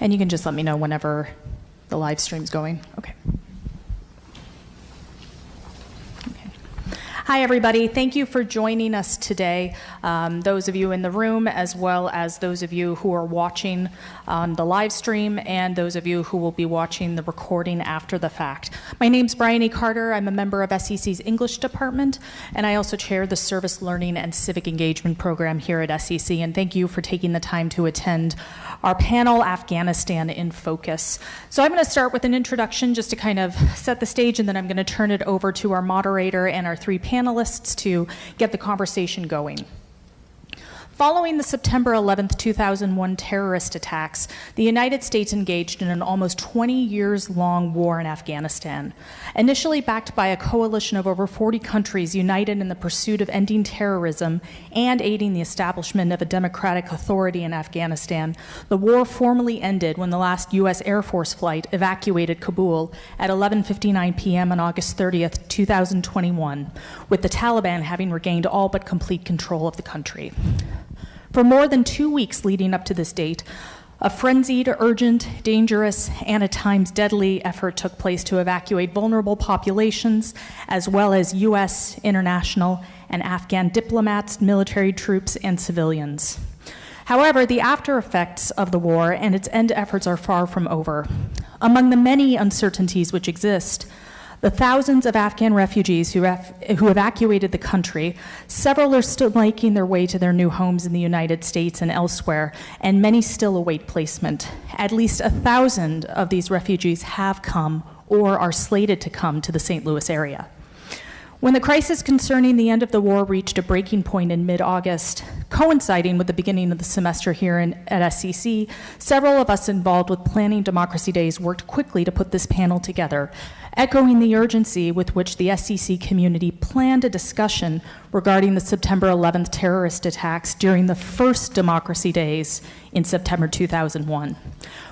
And you can just let me know whenever the live stream's going. Okay. Hi, everybody. Thank you for joining us today, those of you in the room, as well as those of you who are watching on the live stream, and those of you who will be watching the recording after the fact. My name's Bryony Carter. I'm a member of SCC's English department, and I also chair the Service Learning and Civic Engagement program here at SCC, and thank you for taking the time to attend our panel, Afghanistan in Focus. So I'm going to start with an introduction just to kind of set the stage, and then I'm going to turn it over to our moderator and our three panelists to get the conversation going. Following the September 11th, 2001 terrorist attacks, the United States engaged in an almost 20 years long war in Afghanistan. Initially backed by a coalition of over 40 countries united in the pursuit of ending terrorism and aiding the establishment of a democratic authority in Afghanistan, the war formally ended when the last U.S. Air Force flight evacuated Kabul at 11:59 p.m. on August 30th, 2021, with the Taliban having regained all but complete control of the country. For more than 2 weeks leading up to this date, a frenzied, urgent, dangerous, and at times deadly effort took place to evacuate vulnerable populations, as well as U.S., international, and Afghan diplomats, military troops, and civilians. However, the after effects of the war and its end efforts are far from over. Among the many uncertainties which exist, the thousands of Afghan refugees who evacuated the country, several are still making their way to their new homes in the United States and elsewhere, and many still await placement. At least 1,000 of these refugees have come or are slated to come to the St. Louis area. When the crisis concerning the end of the war reached a breaking point in mid-August, coinciding with the beginning of the semester here at SCC, several of us involved with planning Democracy Days worked quickly to put this panel together, echoing the urgency with which the SCC community planned a discussion regarding the September 11th terrorist attacks during the first Democracy Days in September 2001.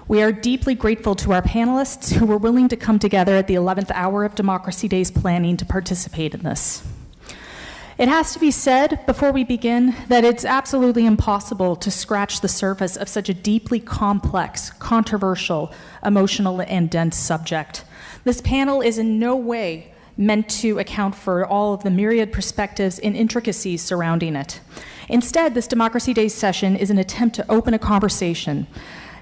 We are deeply grateful to our panelists who were willing to come together at the 11th hour of Democracy Days planning to participate in this. It has to be said before we begin that it's absolutely impossible to scratch the surface of such a deeply complex, controversial, emotional, and dense subject. This panel is in no way meant to account for all of the myriad perspectives and intricacies surrounding it. Instead, this Democracy Days session is an attempt to open a conversation,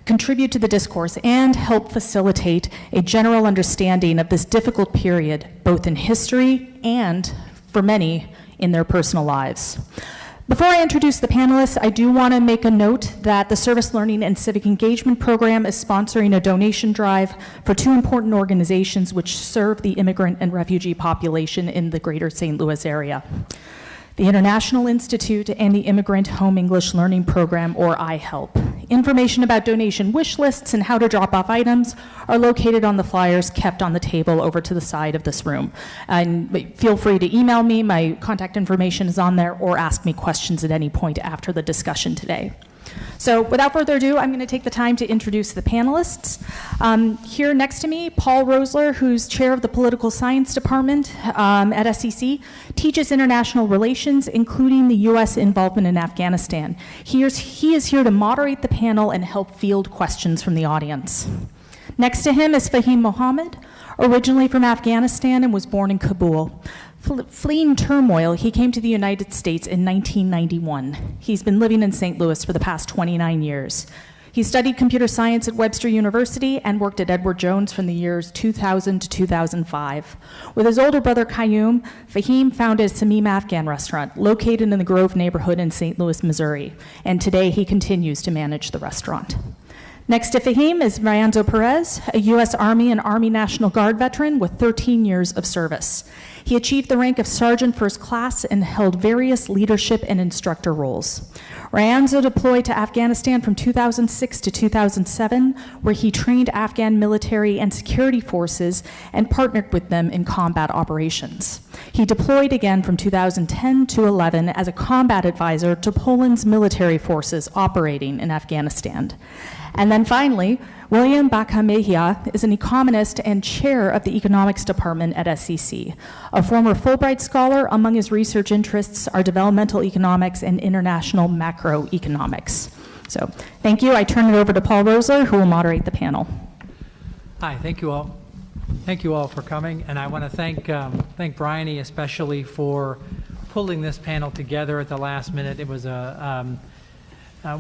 contribute to the discourse, and help facilitate a general understanding of this difficult period, both in history and, for many, in their personal lives. Before I introduce the panelists, I do want to make a note that the Service Learning and Civic Engagement program is sponsoring a donation drive for two important organizations which serve the immigrant and refugee population in the greater St. Louis area: the International Institute and the Immigrant Home English Learning Program, or iHelp. Information about donation wish lists and how to drop off items are located on the flyers kept on the table over to the side of this room. And feel free to email me. My contact information is on there, or ask me questions at any point after the discussion today. So without further ado, I'm going to take the time to introduce the panelists. Here next to me, Paul Rosler, who's chair of the Political Science Department at SCC, teaches international relations, including the U.S. involvement in Afghanistan. He is here to moderate the panel and help field questions from the audience. Next to him is Fahime Mohammad, originally from Afghanistan and was born in Kabul. Fleeing turmoil, he came to the United States in 1991. He's been living in St. Louis for the past 29 years. He studied computer science at Webster University and worked at Edward Jones from the years 2000 to 2005. With his older brother Qayyum, Fahime founded Sameem Afghan Restaurant, located in the Grove neighborhood in St. Louis, Missouri, and today he continues to manage the restaurant. Next to Fahime is Ryanzo Perez, a U.S. Army and Army National Guard veteran with 13 years of service. He achieved the rank of Sergeant First Class and held various leadership and instructor roles. Ryanzo deployed to Afghanistan from 2006 to 2007, where he trained Afghan military and security forces and partnered with them in combat operations. He deployed again from 2010 to 11 as a combat advisor to Poland's military forces operating in Afghanistan. And then finally, William Baca Mejia is an economist and chair of the Economics Department at SCC. A former Fulbright scholar, among his research interests are developmental economics and international macroeconomics. So thank you. I turn it over to Paul Rosler, who will moderate the panel. Hi, thank you all. Thank you all for coming, and I want to thank Bryony especially for pulling this panel together at the last minute. It was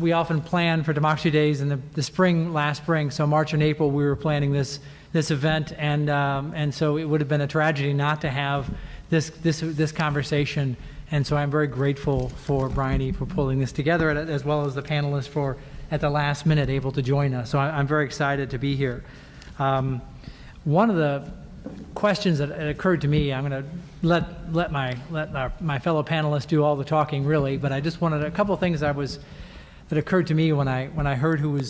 we often plan for Democracy Days in the spring, last spring, so March and April we were planning this event, and so it would have been a tragedy not to have this conversation. And so I'm very grateful for Bryony for pulling this together, as well as the panelists for at the last minute able to join us. So I'm very excited to be here. One of the questions that occurred to me, I'm going to let my fellow panelists do all the talking, really, but I just wanted a couple of things that occurred to me when I heard who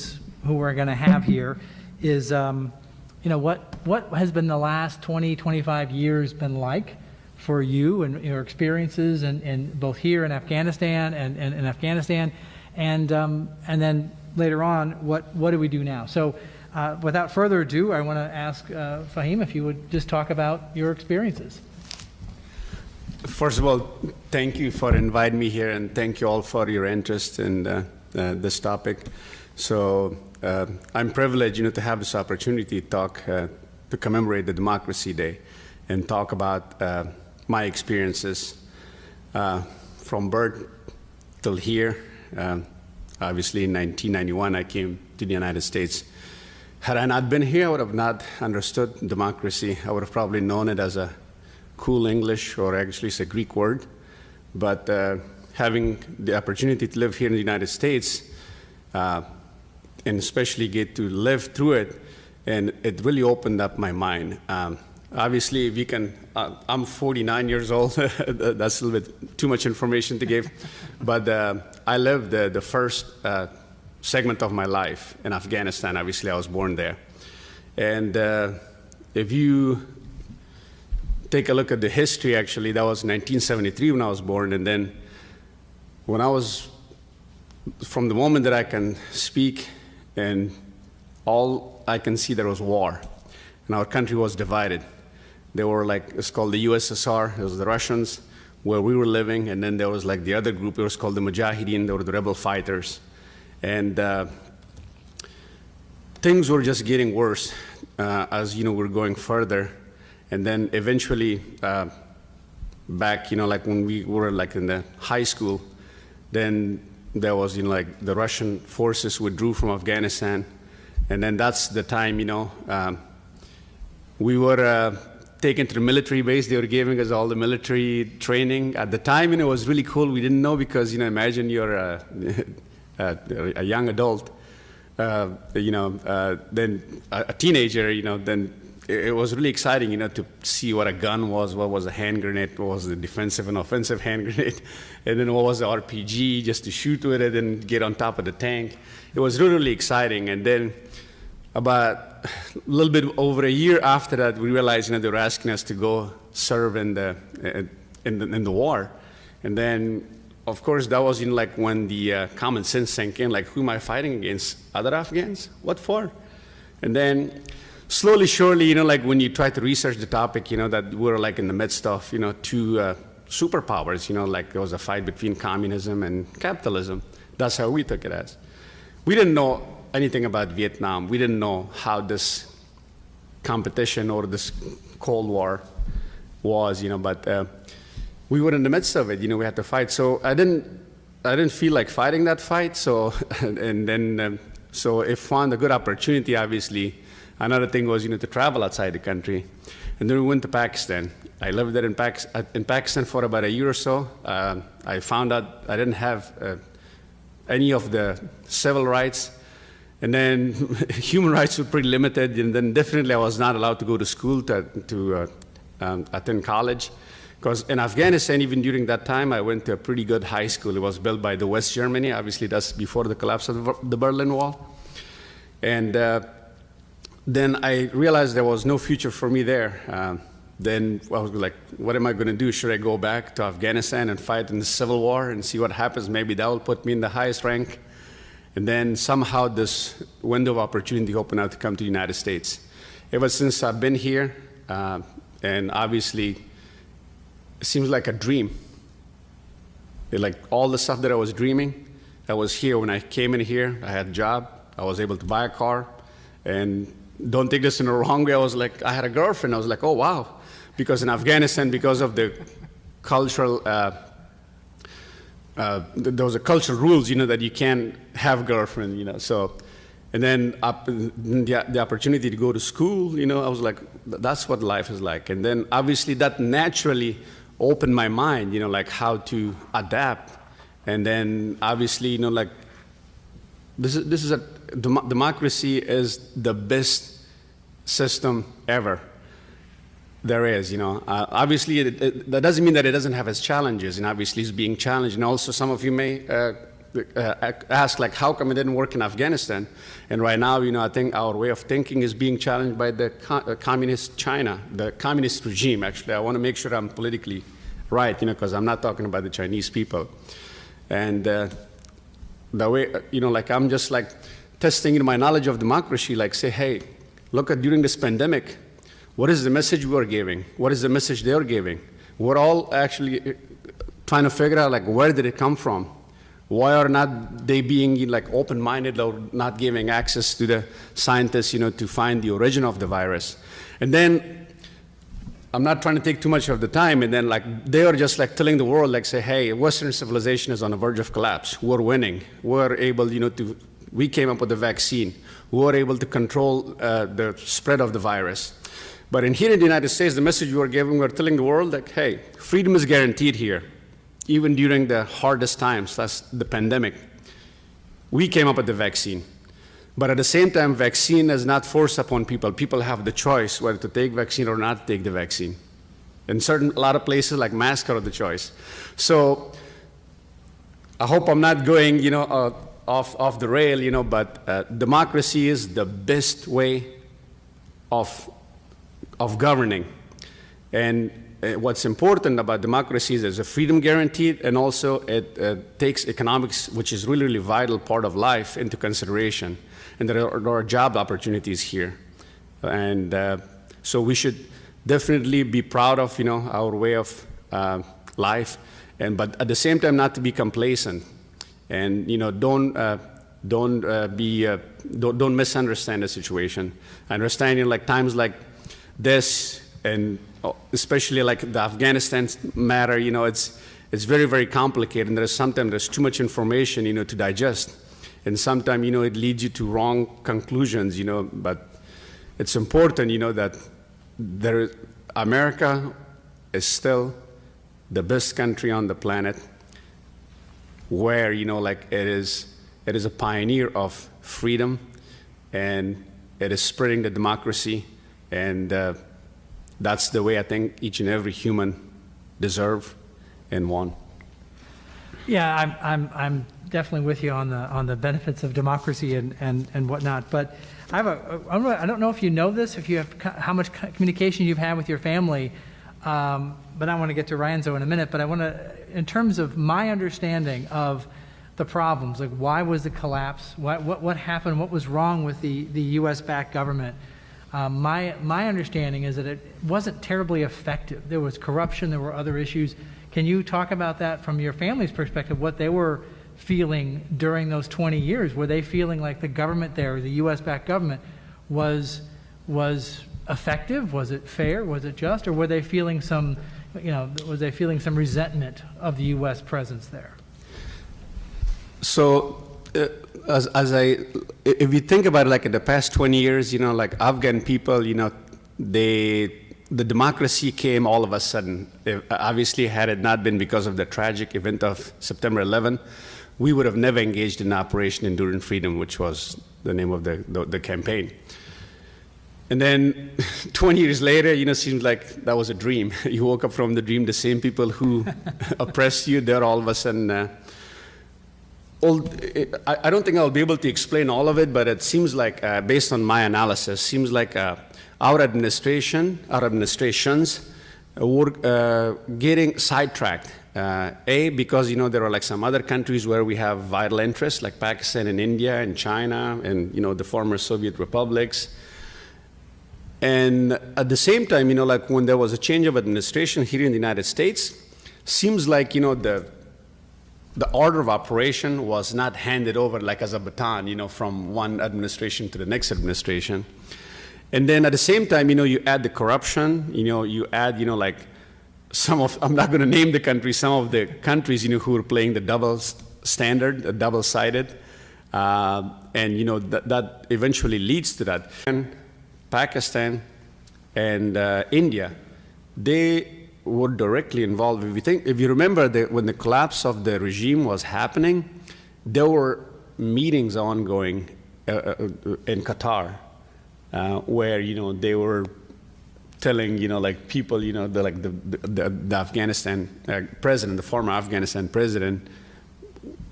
we're going to have here is, what has been the last 20, 25 years been like for you and your experiences and both here in Afghanistan and in Afghanistan, and then later on, what do we do now? So without further ado, I want to ask Fahime if you would just talk about your experiences. First of all, thank you for inviting me here, and thank you all for your interest in this topic. So I'm privileged, to have this opportunity to talk to commemorate the Democracy Day and talk about my experiences from birth till here. Obviously, in 1991, I came to the United States. Had I not been here, I would have not understood democracy. I would have probably known it as a cool English, or actually it's a Greek word. But having the opportunity to live here in the United States, and especially get to live through it, and it really opened up my mind. Obviously, if you can, I'm 49 years old. That's a little bit too much information to give. But I lived the first segment of my life in Afghanistan. Obviously, I was born there. And if you take a look at the history, actually, that was 1973 when I was born. And then when I was, from the moment that I can speak, and all I can see, there was war. And our country was divided. There were it's called the USSR, it was the Russians, where we were living, and then there was the other group, it was called the Mujahideen, they were the rebel fighters. And things were just getting worse as, we're going further. And then eventually, back, when we were in the high school, then there was, the Russian forces withdrew from Afghanistan. And then that's the time, we were taken to the military base. They were giving us all the military training. At the time, it was really cool. We didn't know because, imagine you're a young adult, then a teenager, then it was really exciting, to see what a gun was, what was a hand grenade, what was the defensive and offensive hand grenade, and then what was the RPG, just to shoot with it and get on top of the tank. It was really, really exciting. And then about a little bit over a year after that, we realized, they were asking us to go serve in the war. And then, of course, that was when the common sense sank in, who am I fighting against? Other Afghans? What for? And then slowly, surely, when you try to research the topic, that we're in the midst of, two superpowers, there was a fight between communism and capitalism. That's how we took it as. We didn't know anything about Vietnam. We didn't know how this competition or this Cold War was, but we were in the midst of it, we had to fight. So I didn't feel like fighting that fight. So, and then, so it found a good opportunity, obviously. Another thing was, to travel outside the country. And then we went to Pakistan. I lived there in Pakistan for about a year or so. I found out I didn't have any of the civil rights. And then human rights were pretty limited. And then definitely I was not allowed to go to school to attend college. Because in Afghanistan, even during that time, I went to a pretty good high school. It was built by the West Germany. Obviously, that's before the collapse of the Berlin Wall. And then I realized there was no future for me there. Then I was like, what am I going to do? Should I go back to Afghanistan and fight in the civil war and see what happens? Maybe that will put me in the highest rank. And then somehow this window of opportunity opened out to come to the United States. Ever since I've been here, and obviously, it seems like a dream. Like all the stuff that I was dreaming I was here when I came in here. I had a job. I was able to buy a car. And don't take this in the wrong way. I was like, I had a girlfriend. I was like, oh, wow. Because in Afghanistan, because of the cultural, there was a cultural rules, that you can't have a girlfriend, so. And then the opportunity to go to school, I was like, that's what life is like. And then obviously that naturally opened my mind, like how to adapt. And then obviously, like democracy is the best system ever there is, Obviously, that doesn't mean that it doesn't have its challenges, and obviously it's being challenged. And also some of you may ask, like, how come it didn't work in Afghanistan? And right now, I think our way of thinking is being challenged by the communist China, the communist regime, actually. I want to make sure I'm politically right, because I'm not talking about the Chinese people. And the way, like, I'm just, like, testing my knowledge of democracy, like, say, hey, look at during this pandemic, what is the message we are giving? What is the message they are giving? We're all actually trying to figure out, like, where did it come from? Why are not they being, like, open-minded or not giving access to the scientists, to find the origin of the virus? And then, I'm not trying to take too much of the time, and then, like, they are just, like, telling the world, like, say, hey, Western civilization is on the verge of collapse. We're winning. We're able, we came up with the vaccine. We were able to control the spread of the virus. But here in the United States, the message we are giving, we're telling the world, like, hey, freedom is guaranteed here. Even during the hardest times, that's the pandemic, we came up with the vaccine. But at the same time, vaccine is not forced upon people. People have the choice whether to take vaccine or not take the vaccine. In a lot of places, like masks are the choice. So I hope I'm not going, off the rail, but democracy is the best way of governing. And what's important about democracy is there's a freedom guaranteed, and also it takes economics, which is really, really vital part of life, into consideration. And there are job opportunities here. And so we should definitely be proud of, our way of life, but at the same time not to be complacent. And, don't misunderstand the situation. Understanding, like, times like this, and especially like the Afghanistan matter, it's very, very complicated, and sometimes there's too much information, to digest. And sometimes, it leads you to wrong conclusions, but it's important, that America is still the best country on the planet, where, like, it is a pioneer of freedom, and it is spreading the democracy, and that's the way I think each and every human deserve and want. Yeah, I'm definitely with you on the benefits of democracy and whatnot. But I don't know if you know this, if you have how much communication you've had with your family. But I want to get to Ryanzo in a minute. But I want to, in terms of my understanding of the problems, like why was the collapse? What happened? What was wrong with the U.S.-backed government? My understanding is that it wasn't terribly effective. There was corruption. There were other issues. Can you talk about that from your family's perspective, what they were feeling during those 20 years? Were they feeling like the government there, the U.S.-backed government, was effective? Was it fair? Was it just? Or were they feeling some, was they feeling some resentment of the U.S. presence there? So, if you think about it, like in the past 20 years, like Afghan people, the democracy came all of a sudden. Obviously, had it not been because of the tragic event of September 11, we would have never engaged in Operation Enduring Freedom, which was the name of the campaign. And then 20 years later, seems like that was a dream. You woke up from the dream, the same people who oppressed you, they're all of a sudden. I don't think I'll be able to explain all of it, but it seems like, based on my analysis, seems like our administrations were getting sidetracked. Because, there are like some other countries where we have vital interests, like Pakistan and India and China and, the former Soviet republics. And at the same time, like when there was a change of administration here in the United States, seems like, the order of operation was not handed over like as a baton, from one administration to the next administration. And then at the same time, you add the corruption, you add, like I'm not going to name the countries, some of the countries, who are playing the double standard, the double-sided, and, that eventually leads to that. And Pakistan and India, they were directly involved. If you remember when the collapse of the regime was happening, there were meetings ongoing in Qatar, where they were telling like people the Afghanistan president, the former Afghanistan president,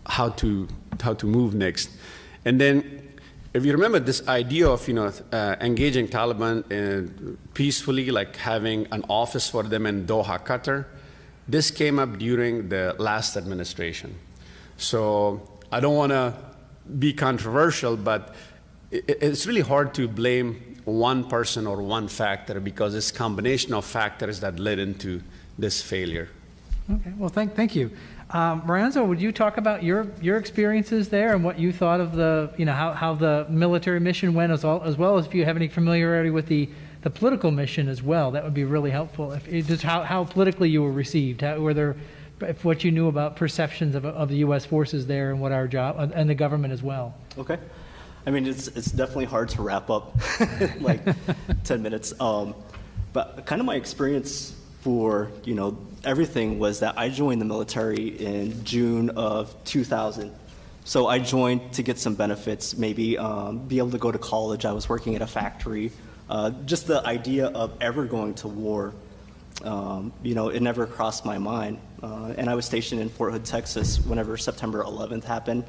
how to move next. And then if you remember this idea of engaging Taliban peacefully, like having an office for them in Doha, Qatar, this came up during the last administration. So I don't want to be controversial, but it's really hard to blame one person or one factor, because it's a combination of factors that led into this failure. Okay, well, thank you. Ryanzo, would you talk about your experiences there and what you thought of the, how the military mission went, as well as if you have any familiarity with the political mission as well? That would be really helpful. Just how politically you were received, what you knew about perceptions of the U.S. forces there and what our job, and the government as well. Okay. I mean, it's definitely hard to wrap up like 10 minutes. But kind of my experience for, everything was that I joined the military in June of 2000. So I joined to get some benefits, maybe be able to go to college. I was working at a factory. Just the idea of ever going to war, it never crossed my mind. And I was stationed in Fort Hood, Texas, whenever September 11th happened.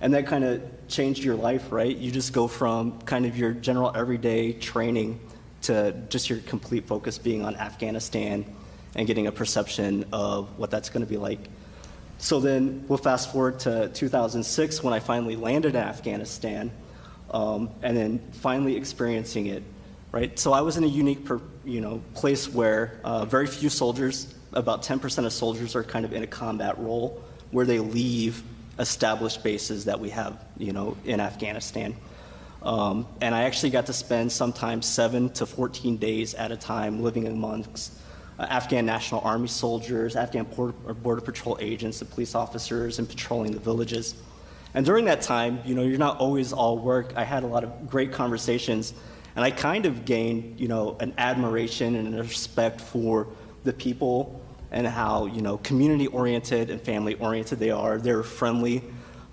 And that kind of changed your life, right? You just go from kind of your general everyday training to just your complete focus being on Afghanistan and getting a perception of what that's going to be like. So then we'll fast forward to 2006 when I finally landed in Afghanistan, and then finally experiencing it, right? So I was in a unique place where very few soldiers, about 10% of soldiers are kind of in a combat role where they leave established bases that we have, in Afghanistan. And I actually got to spend sometimes 7 to 14 days at a time living amongst Afghan National Army soldiers, Afghan Border Patrol agents, and police officers, and patrolling the villages. And during that time, you're not always all work. I had a lot of great conversations, and I kind of gained, an admiration and a respect for the people and how, community-oriented and family-oriented they are. They're friendly.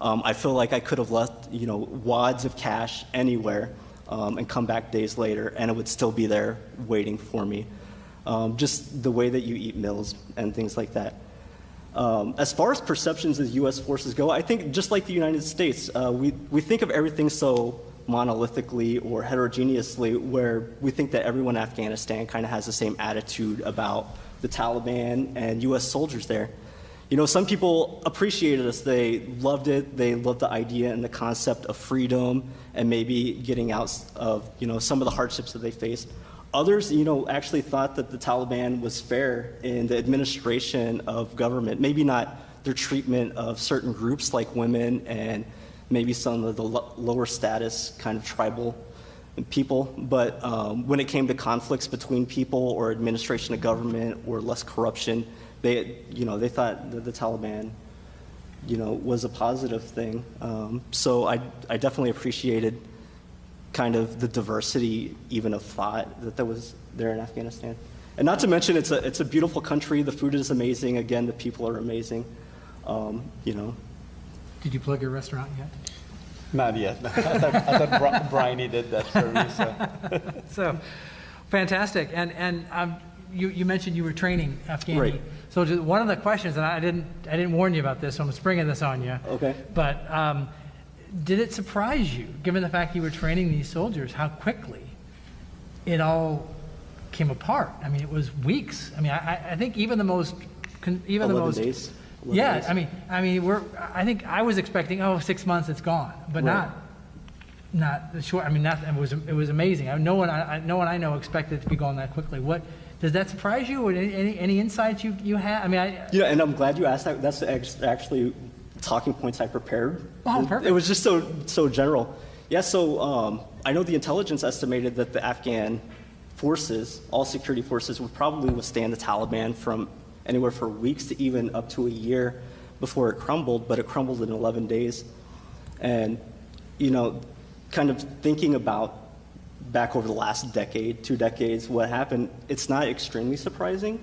I feel like I could have left, wads of cash anywhere and come back days later, and it would still be there waiting for me. Just the way that you eat meals and things like that. As far as perceptions of U.S. forces go, I think just like the United States, we think of everything so monolithically or heterogeneously, where we think that everyone in Afghanistan kind of has the same attitude about the Taliban and U.S. soldiers there. Some people appreciated us. They loved it. They loved the idea and the concept of freedom and maybe getting out of, some of the hardships that they faced. Others, actually thought that the Taliban was fair in the administration of government, maybe not their treatment of certain groups like women and maybe some of the lower status kind of tribal people, but when it came to conflicts between people or administration of government or less corruption, they thought that the Taliban, was a positive thing. So I definitely appreciated kind of the diversity even of thought that was there in Afghanistan. And not to mention, it's a beautiful country. The food is amazing. Again, the people are amazing. Did you plug your restaurant yet? Not yet. I thought Bryony did that for me. So, fantastic. And you mentioned you were training Afghani. Right. So one of the questions, and I didn't warn you about this, so I'm springing this on you. Okay. But did it surprise you, given the fact you were training these soldiers, how quickly it all came apart? I mean, it was weeks. I mean, I think even the most, 11 days. 11 yeah. days. I think I was expecting 6 months, it's gone, but Right. not the short. I mean, it was amazing. No one I know expected it to be gone that quickly. What does that surprise you? Or any insights you had? I mean, and I'm glad you asked that. That's actually talking points I prepared. Oh, perfect. It was just so general. Yeah, so I know the intelligence estimated that the Afghan forces, all security forces, would probably withstand the Taliban from anywhere from weeks to even up to a year before it crumbled, but it crumbled in 11 days. And, you know, kind of thinking about back over the last decade, 2 decades, what happened, it's not extremely surprising.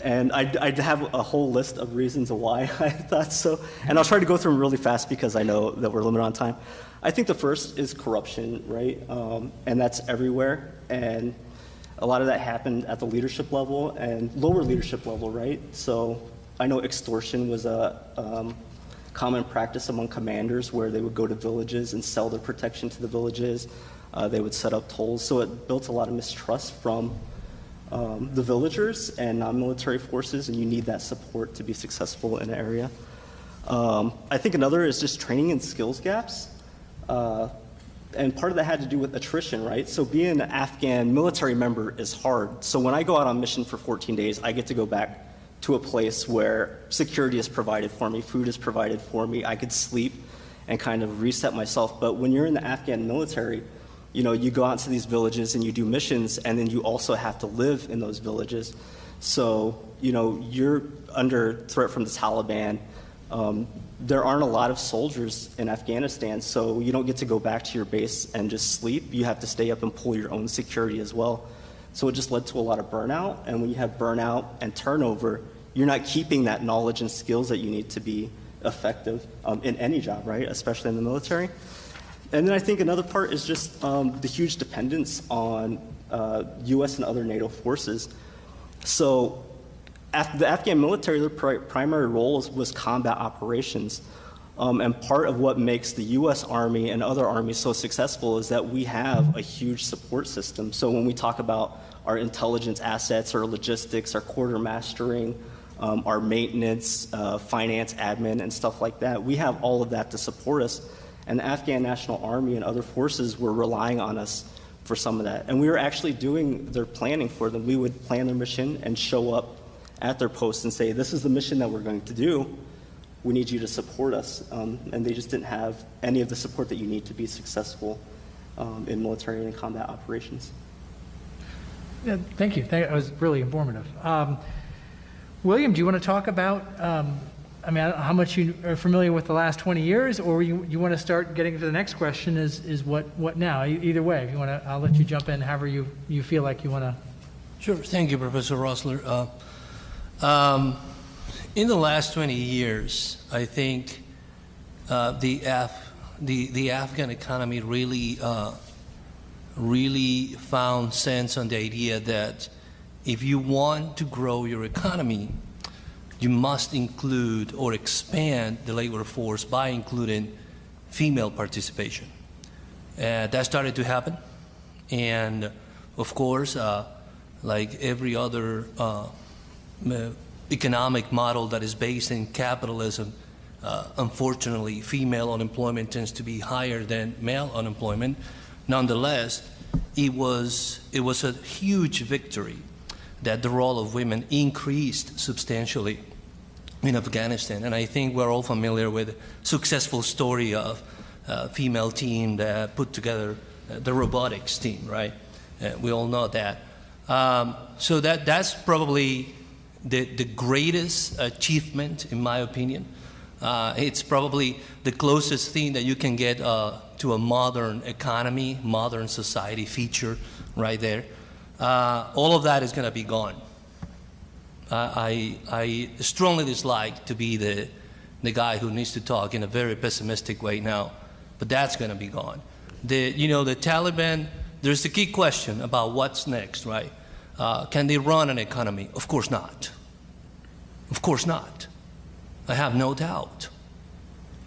And I'd have a whole list of reasons why I thought so. And I'll try to go through them really fast because I know that we're limited on time. I think the first is corruption, right? And that's everywhere. And a lot of that happened at the leadership level and lower leadership level, right? So I know extortion was a common practice among commanders where they would go to villages and sell their protection to the villages. They would set up tolls. So it built a lot of mistrust from the villagers and non-military forces, and you need that support to be successful in an area. I think another is just training and skills gaps. And part of that had to do with attrition, right? So being an Afghan military member is hard. So when I go out on mission for 14 days, I get to go back to a place where security is provided for me, food is provided for me, I could sleep and kind of reset myself. But when you're in the Afghan military, you know, you go out to these villages and you do missions, and then you also have to live in those villages. So, you know, you're under threat from the Taliban. There aren't a lot of soldiers in Afghanistan, so you don't get to go back to your base and just sleep. You have to stay up and pull your own security as well. So it just led to a lot of burnout, and when you have burnout and turnover, you're not keeping that knowledge and skills that you need to be effective in any job, right, especially in the military. And then I think another part is just the huge dependence on U.S. and other NATO forces. So the Afghan military, their primary role was combat operations. And part of what makes the U.S. Army and other armies so successful is that we have a huge support system. So when we talk about our intelligence assets, our logistics, our quartermastering, our maintenance, finance, admin, and stuff like that, we have all of that to support us. And the Afghan National Army and other forces were relying on us for some of that. And we were actually doing their planning for them. We would plan their mission and show up at their posts and say, this is the mission that we're going to do. We need you to support us. And they just didn't have any of the support that you need to be successful in military and combat operations. Yeah, thank you. That was really informative. William, do you want to talk about, I mean, I don't know how much you are familiar with the last 20 years, or you want to start getting to the next question is what now? Either way, if you want to, I'll let you jump in however you feel like you want to. Sure. Thank you, Professor Rossler. In the last 20 years, I think the Afghan economy really found sense on the idea that if you want to grow your economy, you must include or expand the labor force by including female participation. That started to happen. And of course, like every other economic model that is based in capitalism, unfortunately, female unemployment tends to be higher than male unemployment. Nonetheless, it was a huge victory that the role of women increased substantially in Afghanistan. And I think we're all familiar with the successful story of a female team that put together the robotics team, right? We all know that. So that's probably the greatest achievement, in my opinion. It's probably the closest thing that you can get to a modern economy, modern society feature right there. All of that is going to be gone. I strongly dislike to be the guy who needs to talk in a very pessimistic way now, but that's going to be gone. The Taliban, there's the key question about what's next, right? Can they run an economy? Of course not. Of course not. I have no doubt.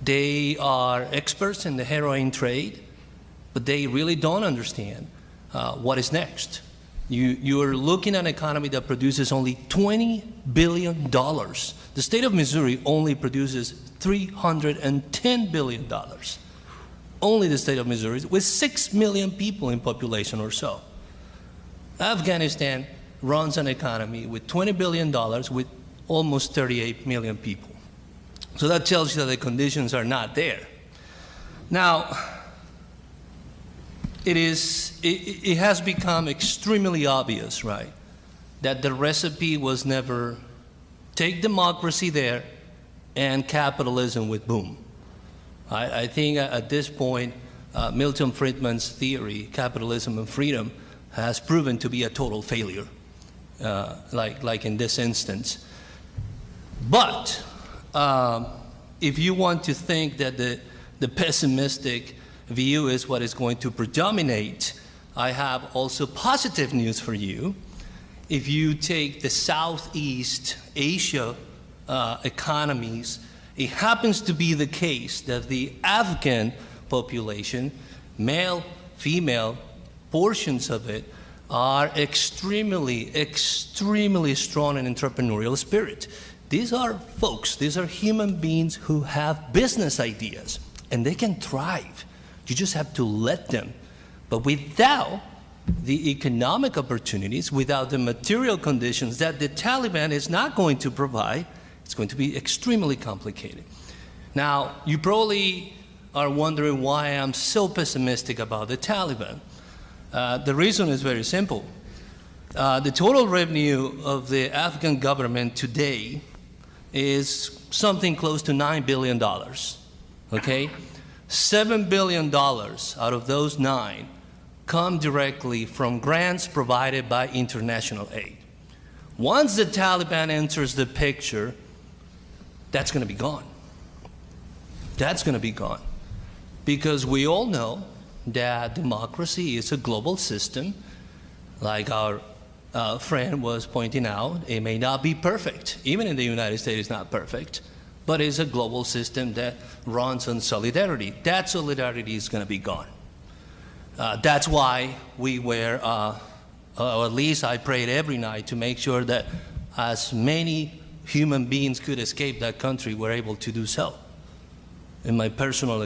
They are experts in the heroin trade, but they really don't understand what is next. You're looking at an economy that produces only $20 billion. The state of Missouri only produces $310 billion. Only the state of Missouri, with 6 million people in population or so. Afghanistan runs an economy with $20 billion with almost 38 million people. So that tells you that the conditions are not there. Now, it has become extremely obvious, right, that the recipe was never take democracy there and capitalism with boom. I think at this point, Milton Friedman's theory, capitalism and freedom, has proven to be a total failure, like in this instance. But if you want to think that the pessimistic view is what is going to predominate, I have also positive news for you. If you take the Southeast Asia economies, it happens to be the case that the Afghan population, male, female, portions of it, are extremely, extremely strong in entrepreneurial spirit. These are folks, these are human beings who have business ideas, and they can thrive. You just have to let them. But without the economic opportunities, without the material conditions that the Taliban is not going to provide, it's going to be extremely complicated. Now, you probably are wondering why I'm so pessimistic about the Taliban. The reason is very simple. The total revenue of the Afghan government today is something close to $9 billion, okay? $7 billion out of those 9 come directly from grants provided by international aid. Once the Taliban enters the picture, that's going to be gone. That's going to be gone. Because we all know that democracy is a global system. Like our friend was pointing out, it may not be perfect. Even in the United States, it's not perfect. But it's a global system that runs on solidarity. That solidarity is going to be gone. That's why we were, or at least I prayed every night to make sure that as many human beings could escape that country were able to do so. In my personal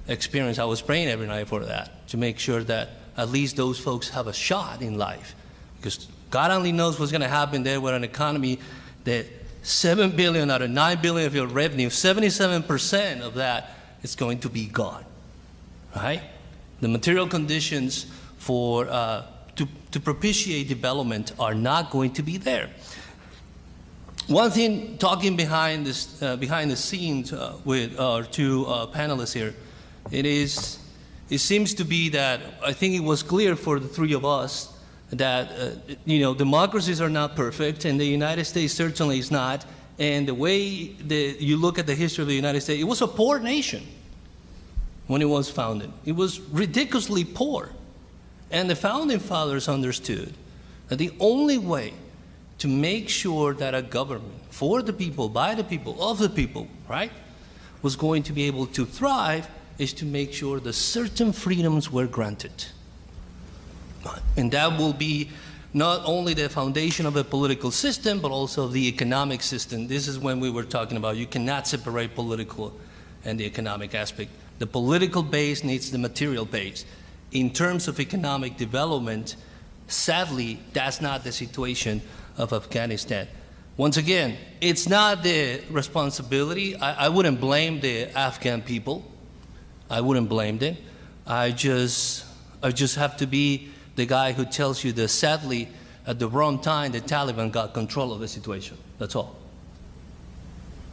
experience, I was praying every night for that, to make sure that at least those folks have a shot in life. Because God only knows what's going to happen there with an economy that $7 billion out of $9 billion of your revenue, 77% of that is going to be gone, right? The material conditions for to propitiate development are not going to be there. One thing, talking behind the scenes with our 2 panelists here, it seems to be that I think it was clear for the 3 of us that democracies are not perfect, and the United States certainly is not. And the way that you look at the history of the United States, it was a poor nation when it was founded. It was ridiculously poor. And the founding fathers understood that the only way to make sure that a government for the people, by the people, of the people, right, was going to be able to thrive is to make sure that certain freedoms were granted. And that will be not only the foundation of a political system, but also the economic system. This is when we were talking about you cannot separate political and the economic aspect. The political base needs the material base. In terms of economic development, sadly, that's not the situation of Afghanistan. Once again, it's not the responsibility. I wouldn't blame the Afghan people. I wouldn't blame them. I just have to be the guy who tells you that sadly, at the wrong time, the Taliban got control of the situation. That's all.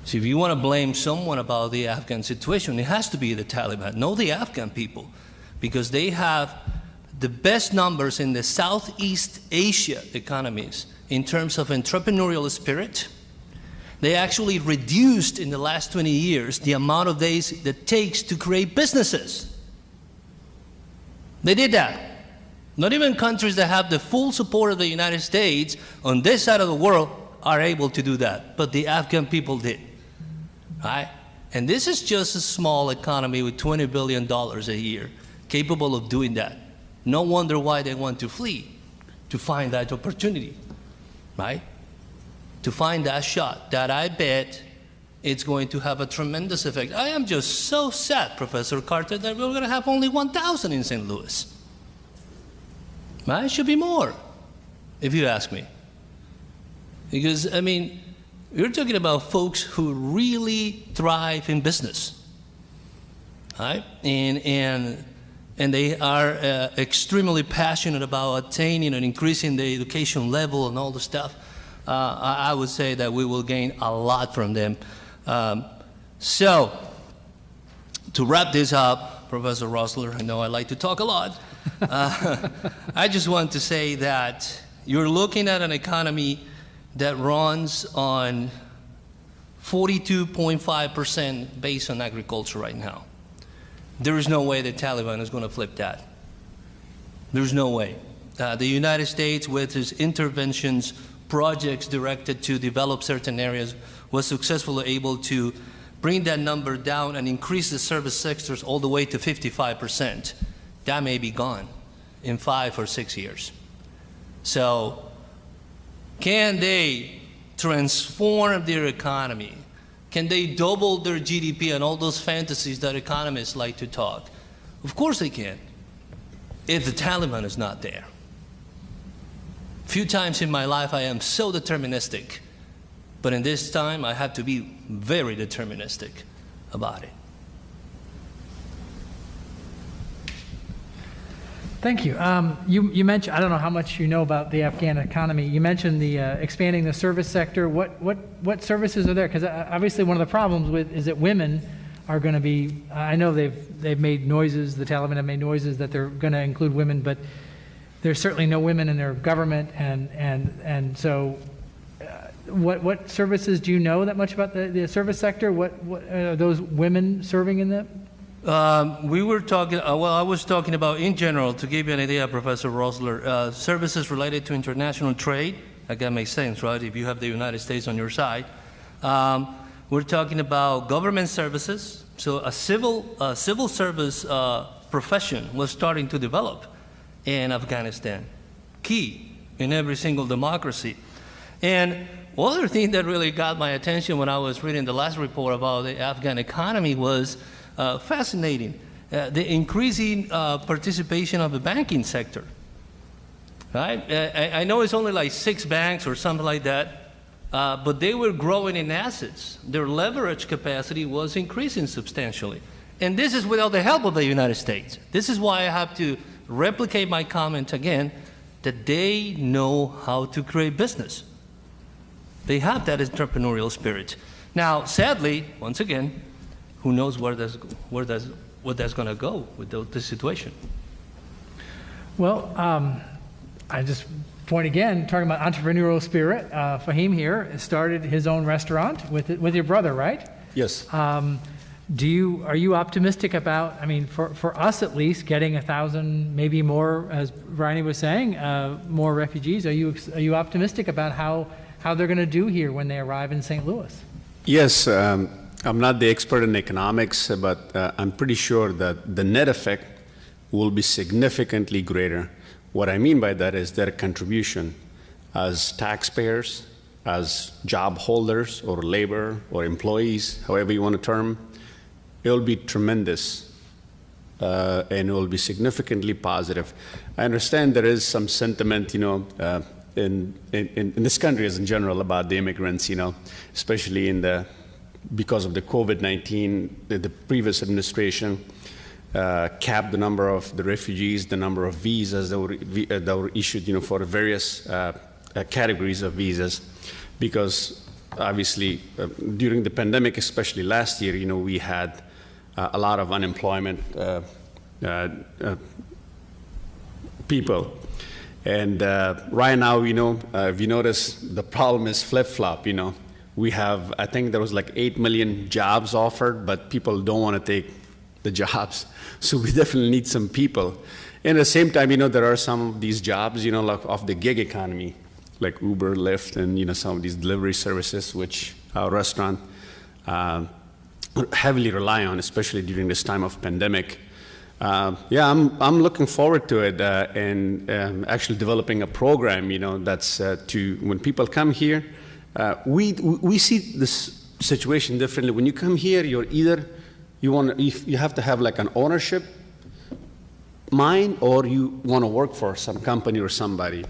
So if you want to blame someone about the Afghan situation, it has to be the Taliban, not the Afghan people, because they have the best numbers in the Southeast Asia economies in terms of entrepreneurial spirit. They actually reduced in the last 20 years the amount of days that it takes to create businesses. They did that. Not even countries that have the full support of the United States on this side of the world are able to do that, but the Afghan people did, right? And this is just a small economy with $20 billion a year, capable of doing that. No wonder why they want to flee, to find that opportunity, right? To find that shot that I bet it's going to have a tremendous effect. I am just so sad, Professor Carter, that we're going to have only 1,000 in St. Louis. It should be more, if you ask me. Because, I mean, You're talking about folks who really thrive in business, right? And they are extremely passionate about attaining and increasing the education level and all the stuff. I would say that we will gain a lot from them. So, to wrap this up, Professor Rosler, I know I like to talk a lot. I just want to say that you're looking at an economy that runs on 42.5% based on agriculture right now. There is no way the Taliban is going to flip that. There's no way. The United States, with its interventions, projects directed to develop certain areas, was successfully able to bring that number down and increase the service sectors all the way to 55%. That may be gone in 5 or 6 years. So, can they transform their economy? Can they double their GDP and all those fantasies that economists like to talk? Of course they can, if the Taliban is not there. Few times in my life I am so deterministic, but in this time I have to be very deterministic about it. Thank you. You mentioned, I don't know how much you know about the Afghan economy. You mentioned the expanding the service sector. What services are there? Because obviously one of the problems is that women are going to be, I know they've made noises, the Taliban have made noises that they're going to include women, but there's certainly no women in their government, and so what services do you know that much about the service sector? What are those women serving in that? We were talking, well, I was talking about in general, to give you an idea, Professor Rosler, services related to international trade. That makes sense, right? If you have the United States on your side. We're talking about government services. So a civil service profession was starting to develop in Afghanistan, key in every single democracy. And one other thing that really got my attention when I was reading the last report about the Afghan economy was fascinating. The increasing participation of the banking sector. Right? I know it's only like 6 banks or something like that, but they were growing in assets. Their leverage capacity was increasing substantially. And this is without the help of the United States. This is why I have to replicate my comment again, that they know how to create business. They have that entrepreneurial spirit. Now, sadly, once again, who knows where that's going to go with this situation? Well, I just point again, talking about entrepreneurial spirit. Fahime here started his own restaurant with your brother, right? Yes. Are you optimistic about? I mean, for us at least, getting 1,000, maybe more, as Brian was saying, more refugees. Are you optimistic about how they're going to do here when they arrive in St. Louis? Yes. I'm not the expert in economics, but I'm pretty sure that the net effect will be significantly greater. What I mean by that is their contribution as taxpayers, as job holders or labor or employees, however you want to term, it will be tremendous and it will be significantly positive. I understand there is some sentiment, in this country as in general about the immigrants, especially because of the COVID-19, the previous administration capped the number of the refugees, the number of visas that were issued, for various categories of visas, because obviously during the pandemic, especially last year, we had a lot of unemployment people. And right now, if you notice, the problem is flip-flop, We have, I think there was like 8 million jobs offered, but people don't want to take the jobs. So we definitely need some people. And at the same time, there are some of these jobs, like of the gig economy, like Uber, Lyft, and, some of these delivery services, which our restaurant heavily rely on, especially during this time of pandemic. I'm looking forward to it and actually developing a program, that's to, when people come here, we see this situation differently. When you come here, you have to have like an ownership mind, or you want to work for some company or somebody.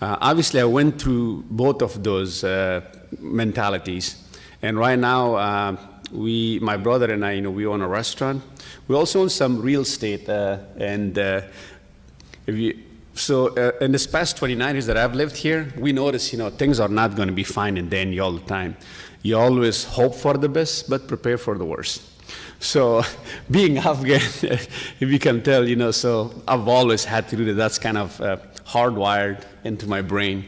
Obviously, I went through both of those mentalities. And right now, my brother and I, we own a restaurant. We also own some real estate. In this past 29 years that I've lived here, we notice, things are not going to be fine and dandy all the time. You always hope for the best, but prepare for the worst. So being Afghan, if you can tell, so I've always had to do that. That's kind of hardwired into my brain.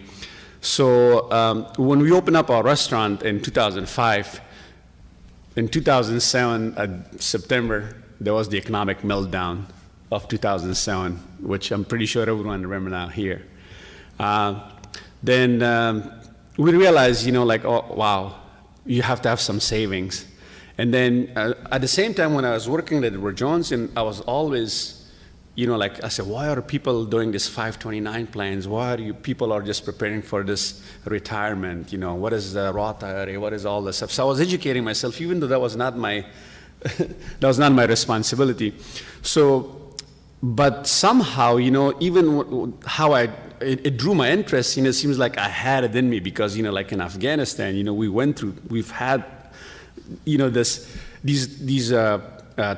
So when we opened up our restaurant in 2005, in 2007, September, there was the economic meltdown of 2007, which I'm pretty sure everyone remembers now here. Then we realized, oh, wow, you have to have some savings. And then at the same time, when I was working at Edward Jones, and I was always, I said, why are people doing this 529 plans? Why are people are just preparing for this retirement? What is the Roth IRA? What is all this stuff? So I was educating myself, even though that was not my, responsibility. So, but somehow, even how it drew my interest, it seems like I had it in me because, like in Afghanistan, we've had, these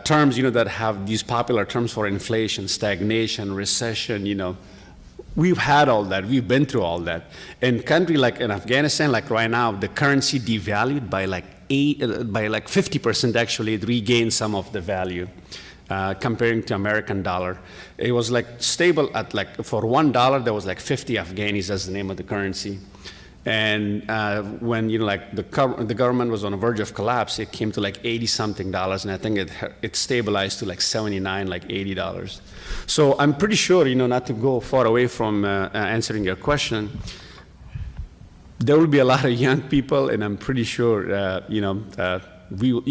terms, that have these popular terms for inflation, stagnation, recession, we've had all that. We've been through all that. In country like in Afghanistan, like right now, the currency devalued by like 50% actually. It regained some of the value comparing to American dollar. It was like stable at like, for $1, there was like 50 Afghanis as the name of the currency. And when the government was on the verge of collapse, it came to like $80-something, and I think it stabilized to like $79, like $80. So I'm pretty sure, not to go far away from answering your question, there will be a lot of young people, and I'm pretty sure, you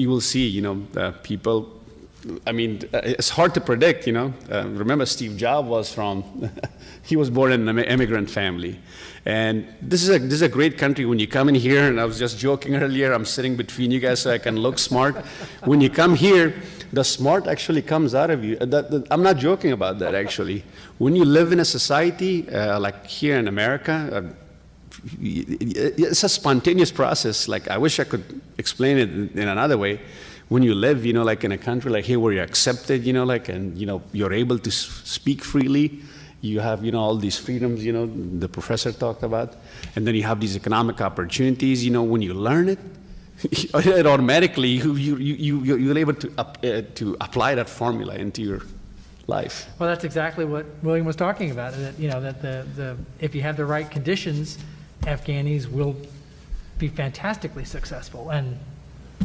will see, people. I mean, it's hard to predict, Remember, Steve Jobs was he was born in an immigrant family. And this is a great country. When you come in here, and I was just joking earlier, I'm sitting between you guys so I can look smart. When you come here, the smart actually comes out of you. I'm not joking about that, actually. When you live in a society like here in America, it's a spontaneous process. Like, I wish I could explain it in another way. When you live, like in a country like here where you're accepted, and you're able to speak freely, you have, all these freedoms, the professor talked about, and then you have these economic opportunities, when you learn it, it automatically, you're able to apply that formula into your life. Well, that's exactly what William was talking about, that, if you have the right conditions, Afghanis will be fantastically successful, and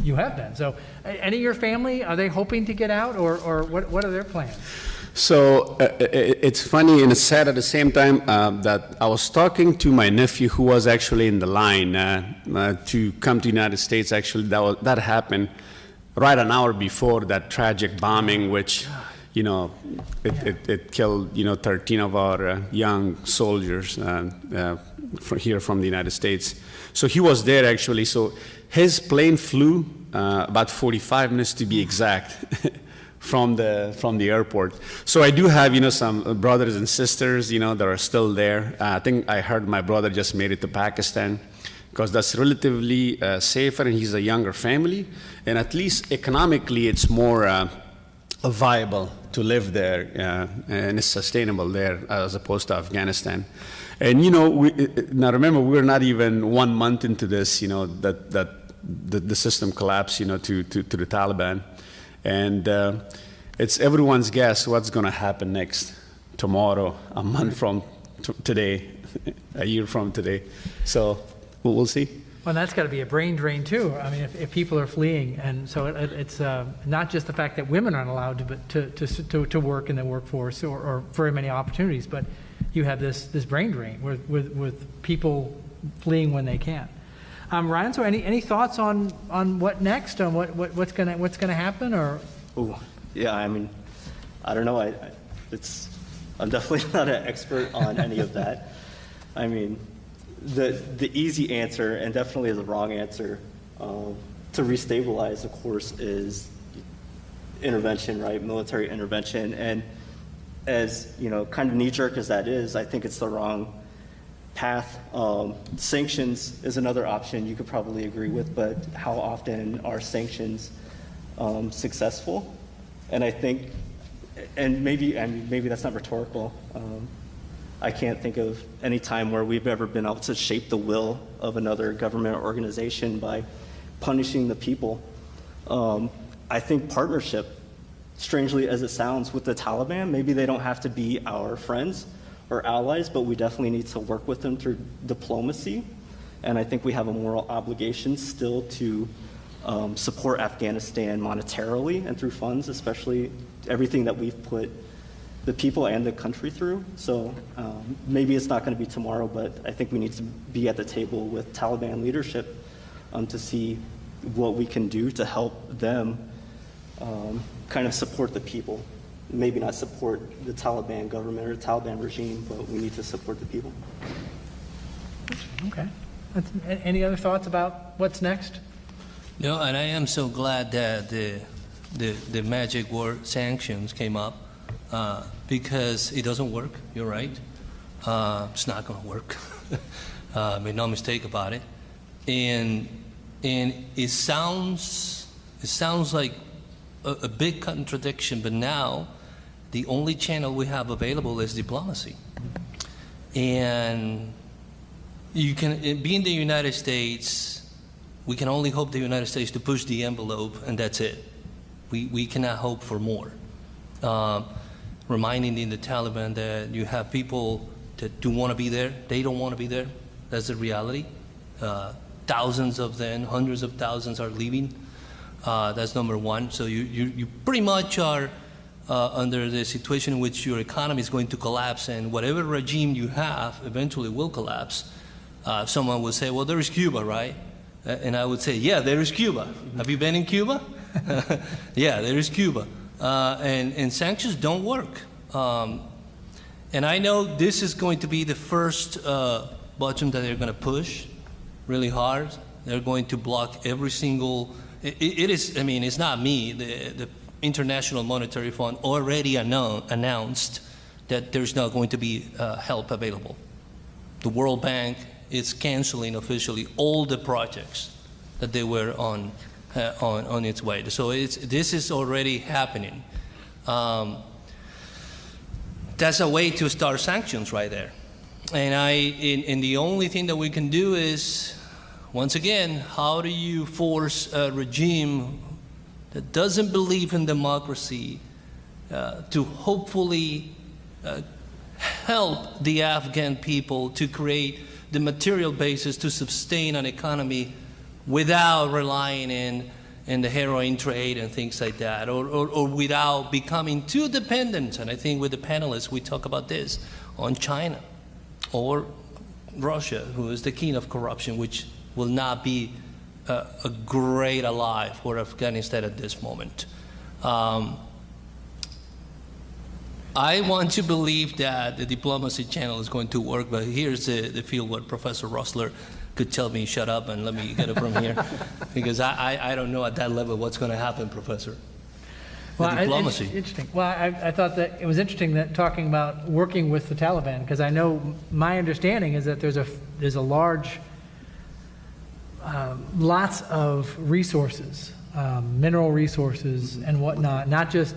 you have been. So any of your family, are they hoping to get out, or what are their plans? So it's funny and it's sad at the same time that I was talking to my nephew who was actually in the line to come to the United States. Actually, that happened right an hour before that tragic bombing, which, it killed, 13 of our young soldiers here from the United States. So he was there actually. So his plane flew about 45 minutes to be exact from the airport. So I do have, some brothers and sisters, that are still there. I think I heard my brother just made it to Pakistan because that's relatively safer, and he's a younger family. And at least economically, it's more viable to live there, and it's sustainable there as opposed to Afghanistan. And, now remember, we're not even 1 month into this, that the system collapsed, to the Taliban. And it's everyone's guess what's going to happen next, tomorrow, a month from today, a year from today. So we'll see. Well, that's got to be a brain drain too. I mean, if people are fleeing, and so it's not just the fact that women aren't allowed to work in the workforce or very many opportunities, but you have this brain drain with people fleeing when they can. Ryanzo, any thoughts on what next, on what's gonna happen, or? Oh, yeah. I mean, I don't know. I'm definitely not an expert on any of that. I mean, the easy answer, and definitely the wrong answer, to restabilize, of course, is intervention, right? Military intervention. And as kind of knee-jerk as that is, I think it's the wrong path. Sanctions is another option you could probably agree with, but how often are sanctions successful? And I think, and maybe that's not rhetorical. I can't think of any time where we've ever been able to shape the will of another government or organization by punishing the people. I think partnership, strangely as it sounds, with the Taliban, maybe they don't have to be our friends or allies, but we definitely need to work with them through diplomacy. And I think we have a moral obligation still to support Afghanistan monetarily and through funds, especially everything that we've put the people and the country through. So maybe it's not going to be tomorrow, but I think we need to be at the table with Taliban leadership to see what we can do to help them kind of support the people. Maybe not support the Taliban government or the Taliban regime, but we need to support the people. Okay. Any other thoughts about what's next? No, and I am so glad that the magic word sanctions came up because it doesn't work. You're right. It's not going to work. Make no mistake about it. And it sounds like a big contradiction, but now the only channel we have available is diplomacy. And you can, being the United States, we can only hope the United States to push the envelope, and that's it. We cannot hope for more. Reminding the Taliban that you have people that do want to be there, they don't want to be there. That's the reality. Thousands of them, hundreds of thousands are leaving. That's number one. So you pretty much are under the situation in which your economy is going to collapse, and whatever regime you have eventually will collapse. Someone will say, well, there is Cuba, right? And I would say, yeah, there is Cuba. Have you been in Cuba? Yeah, there is Cuba. And sanctions don't work. And I know this is going to be the first button that they're going to push really hard. They're going to block every single... It is, I mean, it's not me. The International Monetary Fund already announced that there's not going to be help available. The World Bank is canceling officially all the projects that they were on its way. So this is already happening. That's a way to start sanctions right there. And the only thing that we can do is, once again, how do you force a regime that doesn't believe in democracy to hopefully help the Afghan people to create the material basis to sustain an economy without relying in the heroin trade and things like that, or without becoming too dependent, and I think with the panelists we talk about this, on China or Russia, who is the king of corruption, which will not be a great ally for Afghanistan at this moment. I want to believe that the diplomacy channel is going to work, but here's the field where Professor Rustler could tell me, shut up and let me get it from here, because I don't know at that level what's going to happen, Professor. Well, diplomacy. Interesting. Well, I thought that it was interesting that talking about working with the Taliban, because I know my understanding is that there's a large, lots of resources, mineral resources and whatnot, not just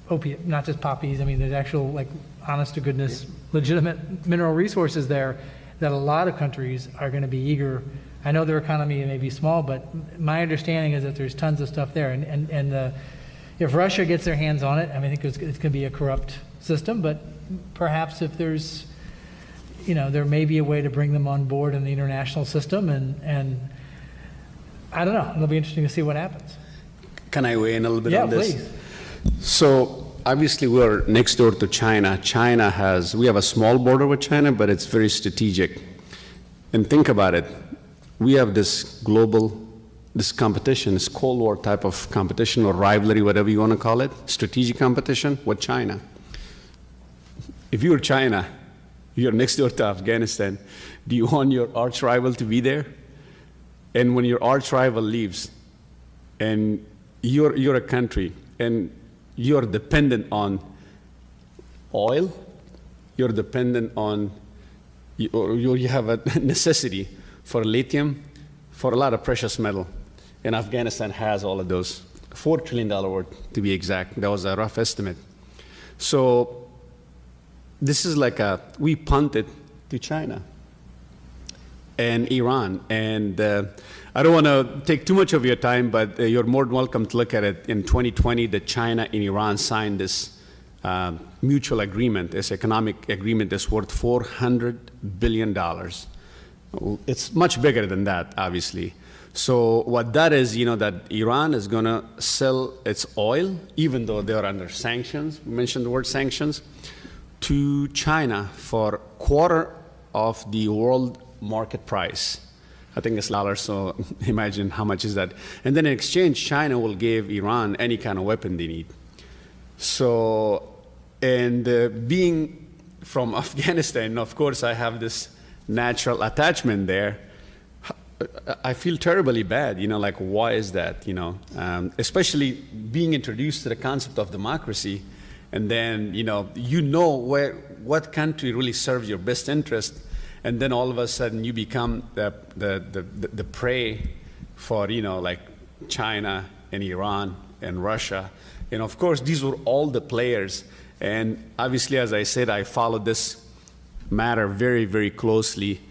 opiate, not just poppies. I mean, there's actual, like, honest to goodness, legitimate mineral resources there that a lot of countries are going to be eager. I know their economy may be small, but my understanding is that there's tons of stuff there. And if Russia gets their hands on it, I mean, I think it's going to be a corrupt system, but perhaps if there's, there may be a way to bring them on board in the international system, and I don't know. It'll be interesting to see what happens. Can I weigh in a little bit on this? Yeah, please. So obviously we're next door to China. We have a small border with China, but it's very strategic. And think about it. We have this competition, this Cold War type of competition or rivalry, whatever you want to call it, strategic competition with China. If you're China, you're next door to Afghanistan, do you want your arch rival to be there? And when your arch rival leaves and you're a country and you're dependent on oil, you're dependent on you have a necessity for lithium, for a lot of precious metal. And Afghanistan has all of those. $4 trillion worth, to be exact. That was a rough estimate. So this is like we punted to China and Iran. And I don't want to take too much of your time, but you're more than welcome to look at it. In 2020, that China and Iran signed this mutual agreement, this economic agreement that's worth $400 billion. It's much bigger than that, obviously. So what that is, that Iran is going to sell its oil, even though they're under sanctions, we mentioned the word sanctions, to China for quarter of the world market price. I think it's dollars, so imagine how much is that. And then in exchange, China will give Iran any kind of weapon they need. So, and being from Afghanistan, of course, I have this natural attachment there. I feel terribly bad, like, why is that, especially being introduced to the concept of democracy, and then, what country really serves your best interest, and then all of a sudden you become the prey for, like China and Iran and Russia. And of course, these were all the players. And obviously, as I said, I followed this matter very, very closely.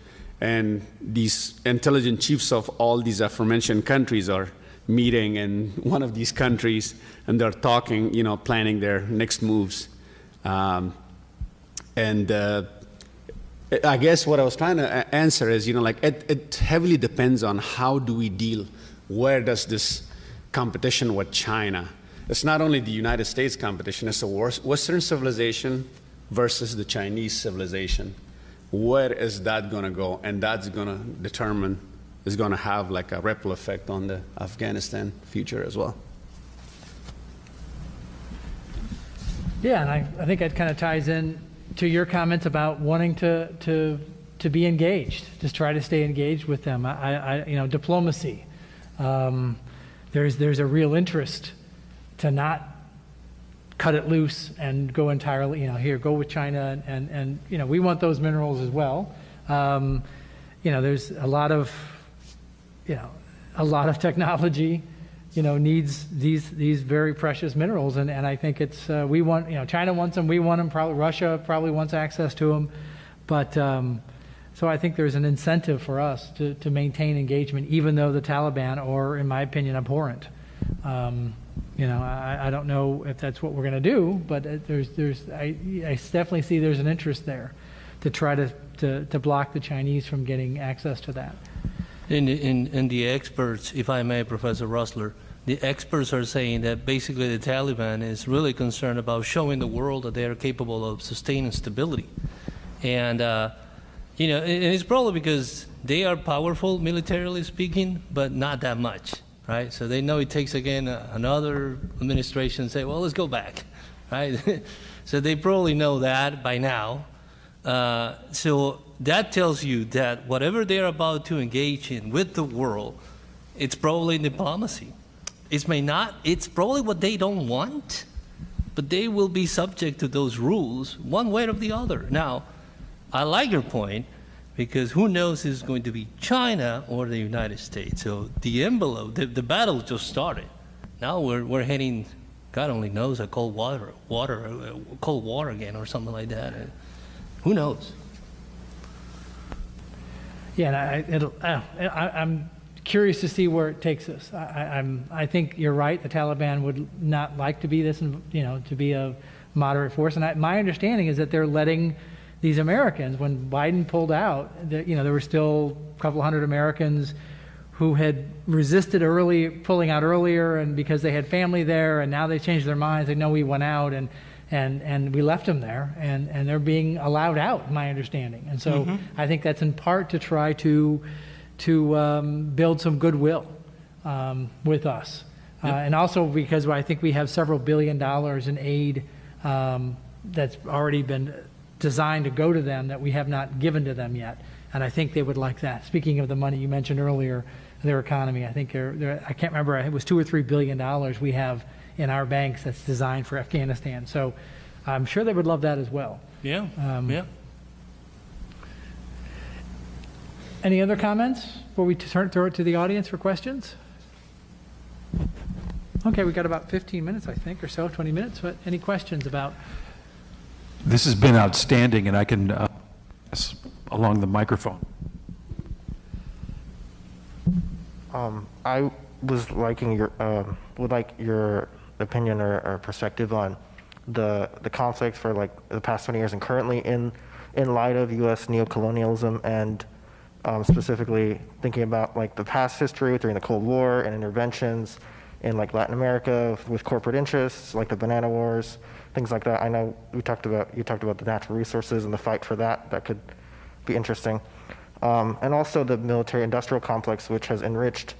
And these intelligent chiefs of all these aforementioned countries are meeting in one of these countries, and they're talking, planning their next moves. I guess what I was trying to answer is, it heavily depends on how do we deal, where does this competition with China. It's not only the United States competition, it's a Western civilization versus the Chinese civilization. Where is that going to go? And that's going to determine, is going to have like a ripple effect on the Afghanistan future as well. Yeah, and I think that kind of ties in to your comments about wanting to be engaged, just try to stay engaged with them. Diplomacy. There's a real interest to not cut it loose and go entirely, here, go with China, and we want those minerals as well. There's a lot of technology, needs these very precious minerals, and I think it's we want, China wants them, we want them, probably Russia probably wants access to them, but so I think there's an incentive for us to maintain engagement, even though the Taliban are, in my opinion, abhorrent. I don't know if that's what we're going to do, but I definitely see there's an interest there to try to block the Chinese from getting access to that. And the experts, if I may, Professor Russler, the experts are saying that basically the Taliban is really concerned about showing the world that they are capable of sustaining stability. And, and it's probably because they are powerful, militarily speaking, but not that much. Right? So they know it takes, again, another administration to say, well, let's go back, right? So they probably know that by now. So that tells you that whatever they're about to engage in with the world, it's probably diplomacy. It's probably what they don't want, but they will be subject to those rules one way or the other. Now, I like your point, because who knows if it's going to be China or the United States. So the envelope, the battle just started. Now we're heading, God only knows, a cold war again or something like that. Who knows? Yeah, and I'm curious to see where it takes us. I think you're right. The Taliban would not like to be this, to be a moderate force. And my understanding is that they're letting these Americans, when Biden pulled out, there were still a couple hundred Americans who had resisted pulling out earlier, and because they had family there, and now they changed their minds. They know we went out, and we left them there, and they're being allowed out, my understanding. And so I think that's in part to try to build some goodwill with us, and also because I think we have several $1 billion in aid that's already been designed to go to them that we have not given to them yet, and I think they would like that. Speaking of the money you mentioned earlier, their economy, I think I can't remember, it was $2 or $3 billion we have in our banks that's designed for Afghanistan. So I'm sure they would love that as well. Yeah, Any other comments before we throw it to the audience for questions? Okay, we got about 15 minutes, I think, or so, 20 minutes. But any questions about? This has been outstanding, and I can along the microphone. I was liking your would like your opinion or perspective on the conflict for like the past 20 years and currently in light of U.S. neocolonialism and specifically thinking about like the past history during the Cold War and interventions in like Latin America with corporate interests like the Banana Wars, things like that. I know you talked about the natural resources and the fight for that. That could be interesting. And also the military-industrial complex, which has enriched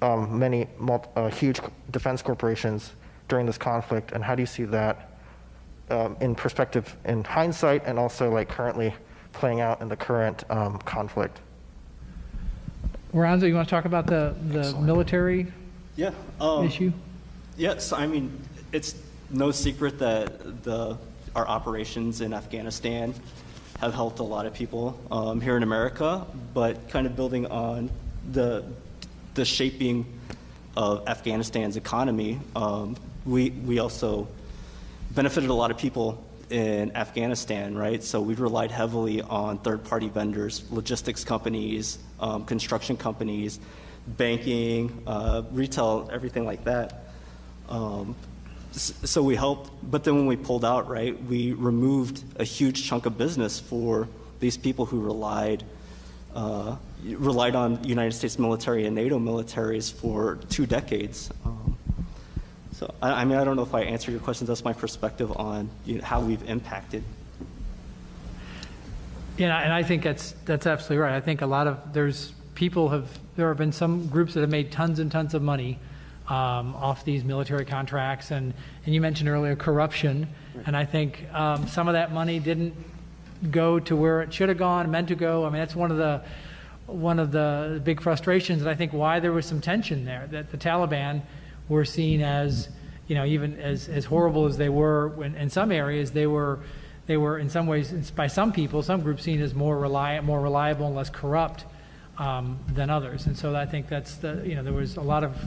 many huge defense corporations during this conflict. And how do you see that in perspective, in hindsight, and also like currently playing out in the current conflict? Ryanzo, you want to talk about the military issue? Yes, I mean, it's no secret that our operations in Afghanistan have helped a lot of people here in America, but kind of building on the shaping of Afghanistan's economy, we also benefited a lot of people in Afghanistan, right? So we relied heavily on third-party vendors, logistics companies, construction companies, banking, retail, everything like that. So we helped, but then when we pulled out, right, we removed a huge chunk of business for these people who relied on the United States military and NATO militaries for 2 decades. So I mean, I don't know if I answered your questions. That's my perspective on how we've impacted. Yeah, and I think that's absolutely right. I think there have been some groups that have made tons and tons of money off these military contracts, and you mentioned earlier corruption, right. And I think some of that money didn't go to where it should have gone, meant to go. I mean, that's one of the big frustrations, and I think why there was some tension there, that the Taliban were seen as, even as horrible as they were in some areas, they were in some ways, by some people, some groups, seen as more reliable and less corrupt than others. And so I think that's there was a lot of,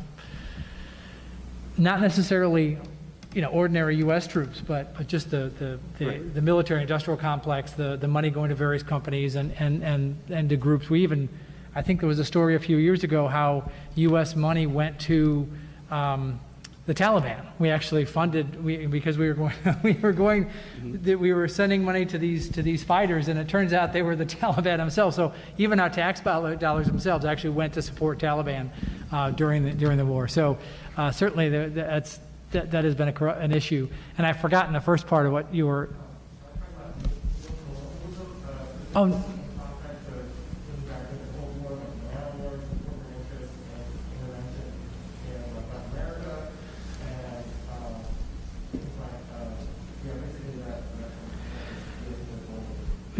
not necessarily, ordinary U.S. troops, but just the military industrial complex, the money going to various companies and to groups. I think there was a story a few years ago how U.S. money went to the Taliban. We actually funded because we were sending money to these fighters, and it turns out they were the Taliban themselves. So even our tax dollars themselves actually went to support Taliban during the war. So certainly that has been an issue. And I've forgotten the first part of what you were. Oh.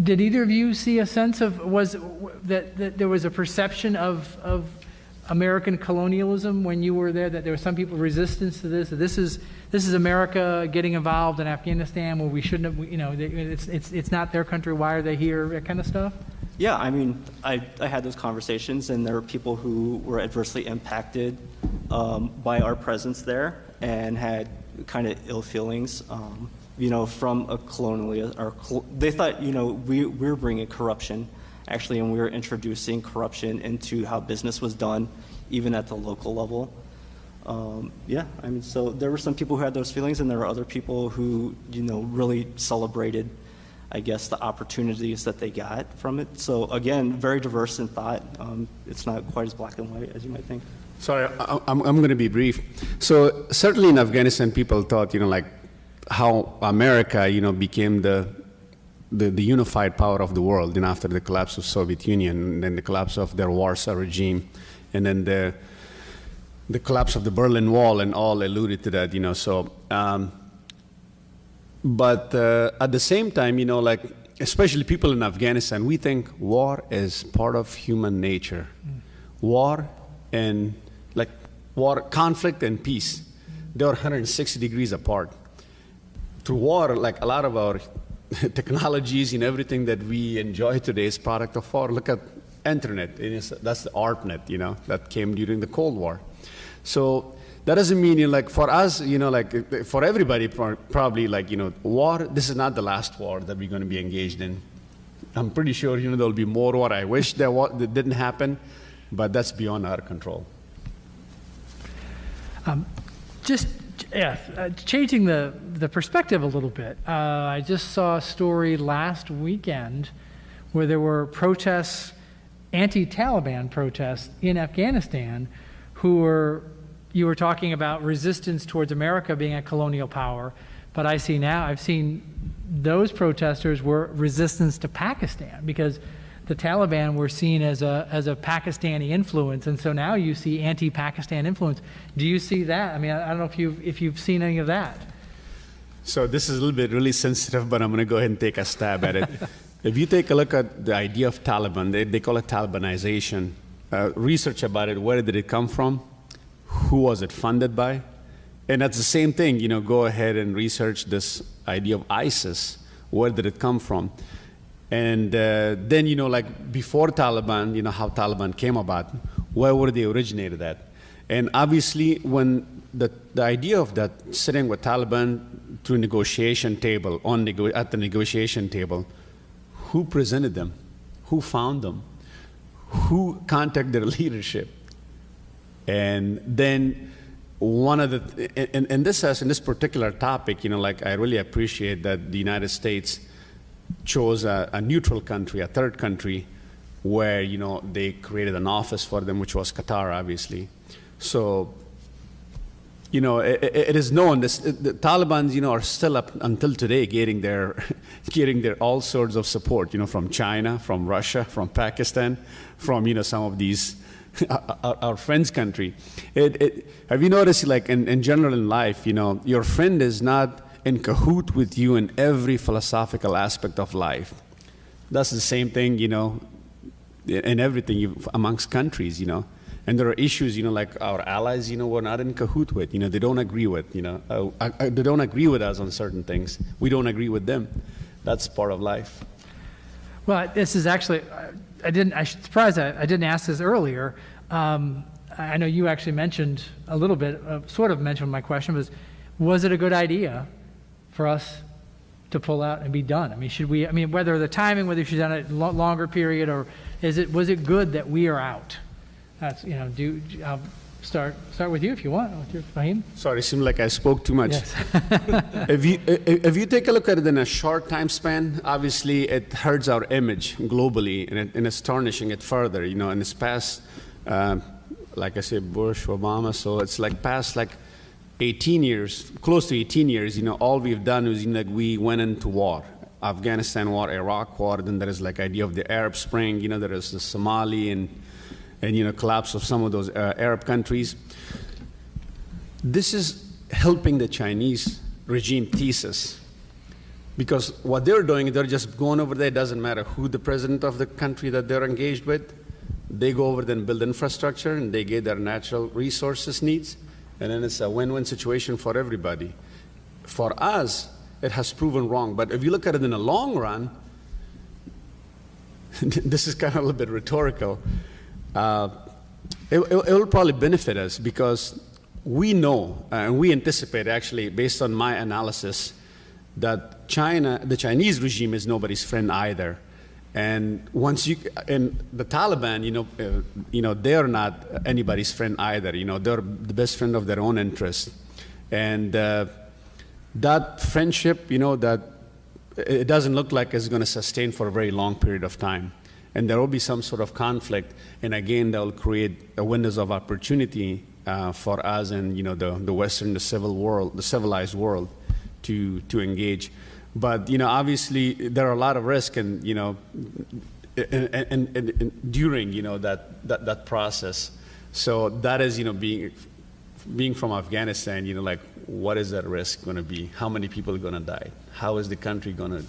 Did either of you see a sense of that there was a perception of American colonialism when you were there, that there was some people resistance to this, that this is America getting involved in Afghanistan where we shouldn't have, it's not their country, why are they here, that kind of stuff? Yeah, I mean, I had those conversations, and there were people who were adversely impacted by our presence there and had kind of ill feelings. From a colonial, they thought, we were bringing corruption, actually, and we were introducing corruption into how business was done, even at the local level. So there were some people who had those feelings, and there were other people who, really celebrated, I guess, the opportunities that they got from it. So again, very diverse in thought. It's not quite as black and white as you might think. Sorry, I'm going to be brief. So certainly in Afghanistan, people thought, how America, became the unified power of the world, after the collapse of Soviet Union, and then the collapse of their Warsaw regime, and then the collapse of the Berlin Wall, and all alluded to that, But at the same time, especially people in Afghanistan, we think war is part of human nature. War and conflict and peace, they are 160 degrees apart. Through war, a lot of our technologies and everything that we enjoy today is product of war. Look at internet. That's the ARPANET, that came during the Cold War. So that doesn't mean, like for us, like for everybody, probably like, war, this is not the last war that we're going to be engaged in. I'm pretty sure, there'll be more war. I wish that didn't happen, but that's beyond our control. Changing the perspective a little bit. I just saw a story last weekend where there were protests, anti-Taliban protests in Afghanistan, you were talking about resistance towards America being a colonial power, but I've seen those protesters were resistance to Pakistan because the Taliban were seen as a Pakistani influence, and so now you see anti-Pakistan influence. Do you see that? I mean, I don't know if you've seen any of that. So this is a little bit really sensitive, but I'm going to go ahead and take a stab at it. If you take a look at the idea of Taliban, they call it Talibanization. Research about it, where did it come from? Who was it funded by? And that's the same thing, go ahead and research this idea of ISIS. Where did it come from? And then, like before Taliban, how Taliban came about, where were they originated at? And obviously, when the idea of that sitting with Taliban through negotiation table, at the negotiation table, who presented them? Who found them? Who contacted their leadership? And then one of the, in this particular topic, like I really appreciate that the United States chose a neutral country, a third country, where, they created an office for them, which was Qatar, obviously. So, it is known, the Taliban, are still up until today getting their all sorts of support, from China, from Russia, from Pakistan, from, some of these our friend's country. Have you noticed, like in general in life, your friend is not in cahoot with you in every philosophical aspect of life. That's the same thing, in everything amongst countries, And there are issues, like our allies, we're not in cahoot with, they don't agree with, they don't agree with us on certain things. We don't agree with them. That's part of life. Well, this is actually, I'm surprised I didn't ask this earlier. I know you actually mentioned a little bit, sort of mentioned my question, was it a good idea for us to pull out and be done? I mean, whether the timing, whether you should have done it a longer period, or was it good that we are out? That's, I'll start with you if you want, with your Fahime. Sorry, it seemed like I spoke too much. Yes. If you take a look at it in a short time span, obviously it hurts our image globally, and it's tarnishing it further. In this past, like I said, Bush, Obama, so it's like past 18 years, close to 18 years, all we've done is, we went into war. Afghanistan war, Iraq war, then there is idea of the Arab Spring, there is the Somali and collapse of some of those Arab countries. This is helping the Chinese regime thesis, because what they're doing, they're just going over there. It doesn't matter who the president of the country that they're engaged with. They go over there and build infrastructure, and they get their natural resources needs, and then it's a win-win situation for everybody. For us, it has proven wrong, but if you look at it in the long run, this is kind of a little bit rhetorical. It will probably benefit us, because we know, and we anticipate actually, based on my analysis, that the Chinese regime is nobody's friend either. And the Taliban, they are not anybody's friend either. They're the best friend of their own interest. And that friendship, that it doesn't look like it's going to sustain for a very long period of time. And there will be some sort of conflict, and again, that will create a windows of opportunity for us and the Western, the civilized world, to engage. But obviously, there are a lot of risks, and during that process. So that is being from Afghanistan, what is that risk going to be? How many people are going to die? How is the country going to?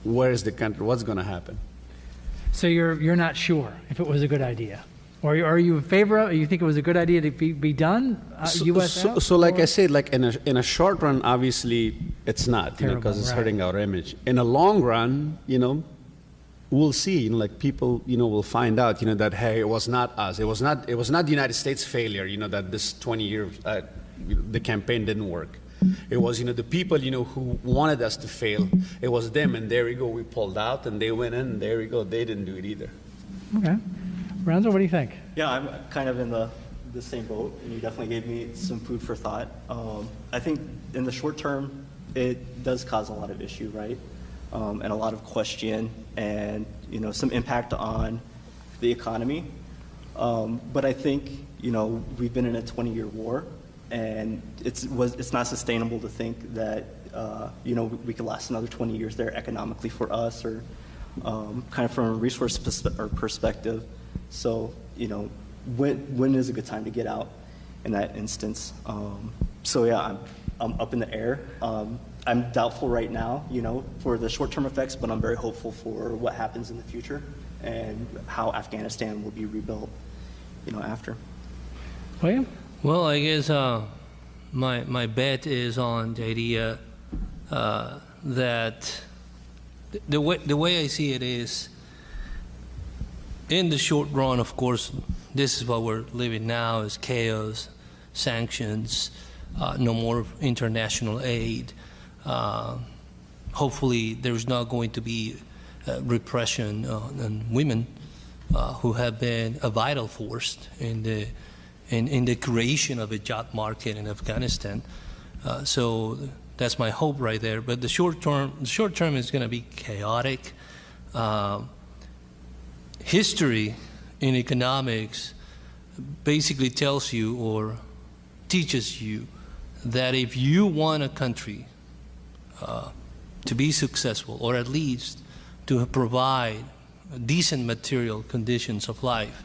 Where is the country? What's going to happen? So you're not sure if it was a good idea, or are you in favor of? You think it was a good idea to be done? U.S. out? So like I said, in a short run, obviously it's not, because it's hurting our image. In a long run, we'll see, like people, will find out, that, hey, it was not us. It was not the United States failure, that this 20-year, the campaign didn't work. It was, the people, who wanted us to fail. It was them, and there we go. We pulled out, and they went in, and there we go. They didn't do it either. Okay. Ryanzo, what do you think? Yeah, I'm kind of in the same boat, and you definitely gave me some food for thought. I think in the short term, it does cause a lot of issue, right? And a lot of question and, some impact on the economy. But I think, we've been in a 20-year war, and it's not sustainable to think that, we could last another 20 years there economically for us or kind of from a resource perspective. So, when is a good time to get out in that instance? So yeah, I'm up in the air. I'm doubtful right now, for the short-term effects, but I'm very hopeful for what happens in the future and how Afghanistan will be rebuilt, after. William? Well, I guess my bet is on the idea that the way I see it is, in the short run, of course, this is what we're living now, is chaos, sanctions, no more international aid. Hopefully there's not going to be repression on women who have been a vital force in the creation of a job market in Afghanistan. So that's my hope right there. But the short term is going to be chaotic. History in economics basically tells you or teaches you that if you want a country to be successful, or at least to provide decent material conditions of life,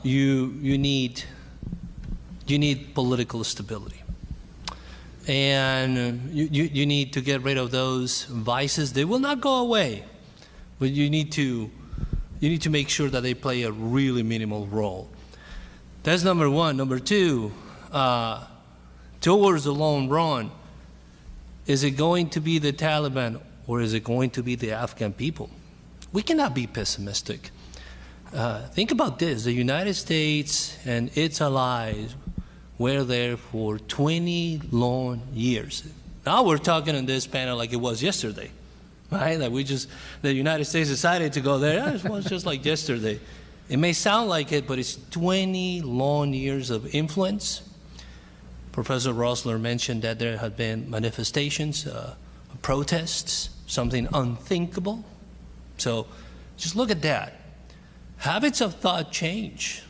you need political stability, and you need to get rid of those vices. They will not go away, but you need to make sure that they play a really minimal role. That's number one. Number two, towards the long run, is it going to be the Taliban or is it going to be the Afghan people? We cannot be pessimistic. Think about this. The United States and its allies were there for 20 long years. Now we're talking on this panel like it was yesterday, right? Like the United States decided to go there. It was just like yesterday. It may sound like it, but it's 20 long years of influence. Professor Rosler mentioned that there had been manifestations, protests, something unthinkable. So just look at that. Habits of thought change,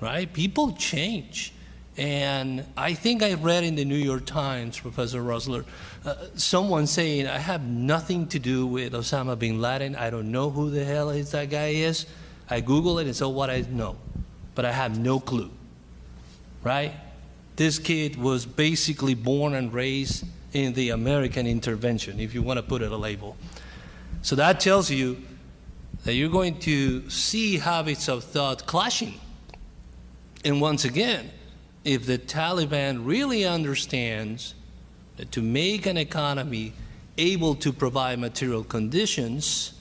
right? People change. And I think I read in the New York Times, Professor Rosler, someone saying, I have nothing to do with Osama bin Laden. I don't know who the hell that guy is. I Google it and so what I know, but I have no clue, right? This kid was basically born and raised in the American intervention, if you want to put it a label. So that tells you that you're going to see habits of thought clashing. And once again, if the Taliban really understands that to make an economy able to provide material conditions,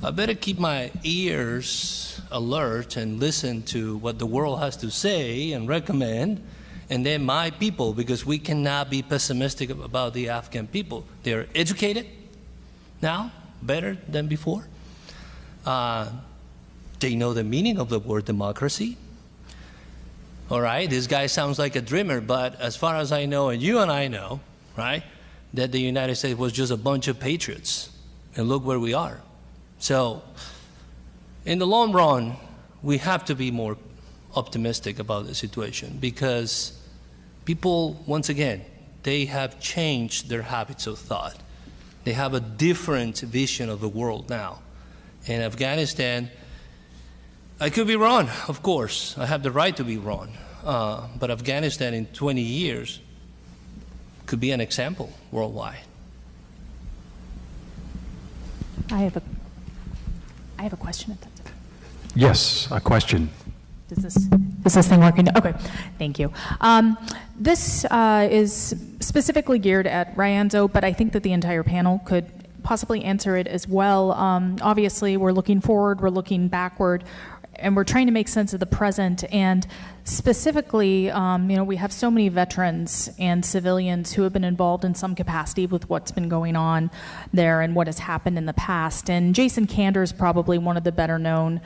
I better keep my ears alert and listen to what the world has to say and recommend. And then my people, because we cannot be pessimistic about the Afghan people. They're educated now, better than before. They know the meaning of the word democracy. All right, this guy sounds like a dreamer, but as far as I know, and you and I know, right, that the United States was just a bunch of patriots. And look where we are. So, in the long run, we have to be more optimistic about the situation because people, once again, they have changed their habits of thought. They have a different vision of the world now. In Afghanistan, I could be wrong, of course. I have the right to be wrong. But Afghanistan in 20 years could be an example worldwide. I have a question. If that's okay. Yes, a question. Is this thing working? Okay, thank you. This is specifically geared at Ryanzo, but I think that the entire panel could possibly answer it as well. Obviously, we're looking forward, we're looking backward, and we're trying to make sense of the present. And specifically, we have so many veterans and civilians who have been involved in some capacity with what's been going on there and what has happened in the past. And Jason Kander is probably one of the better known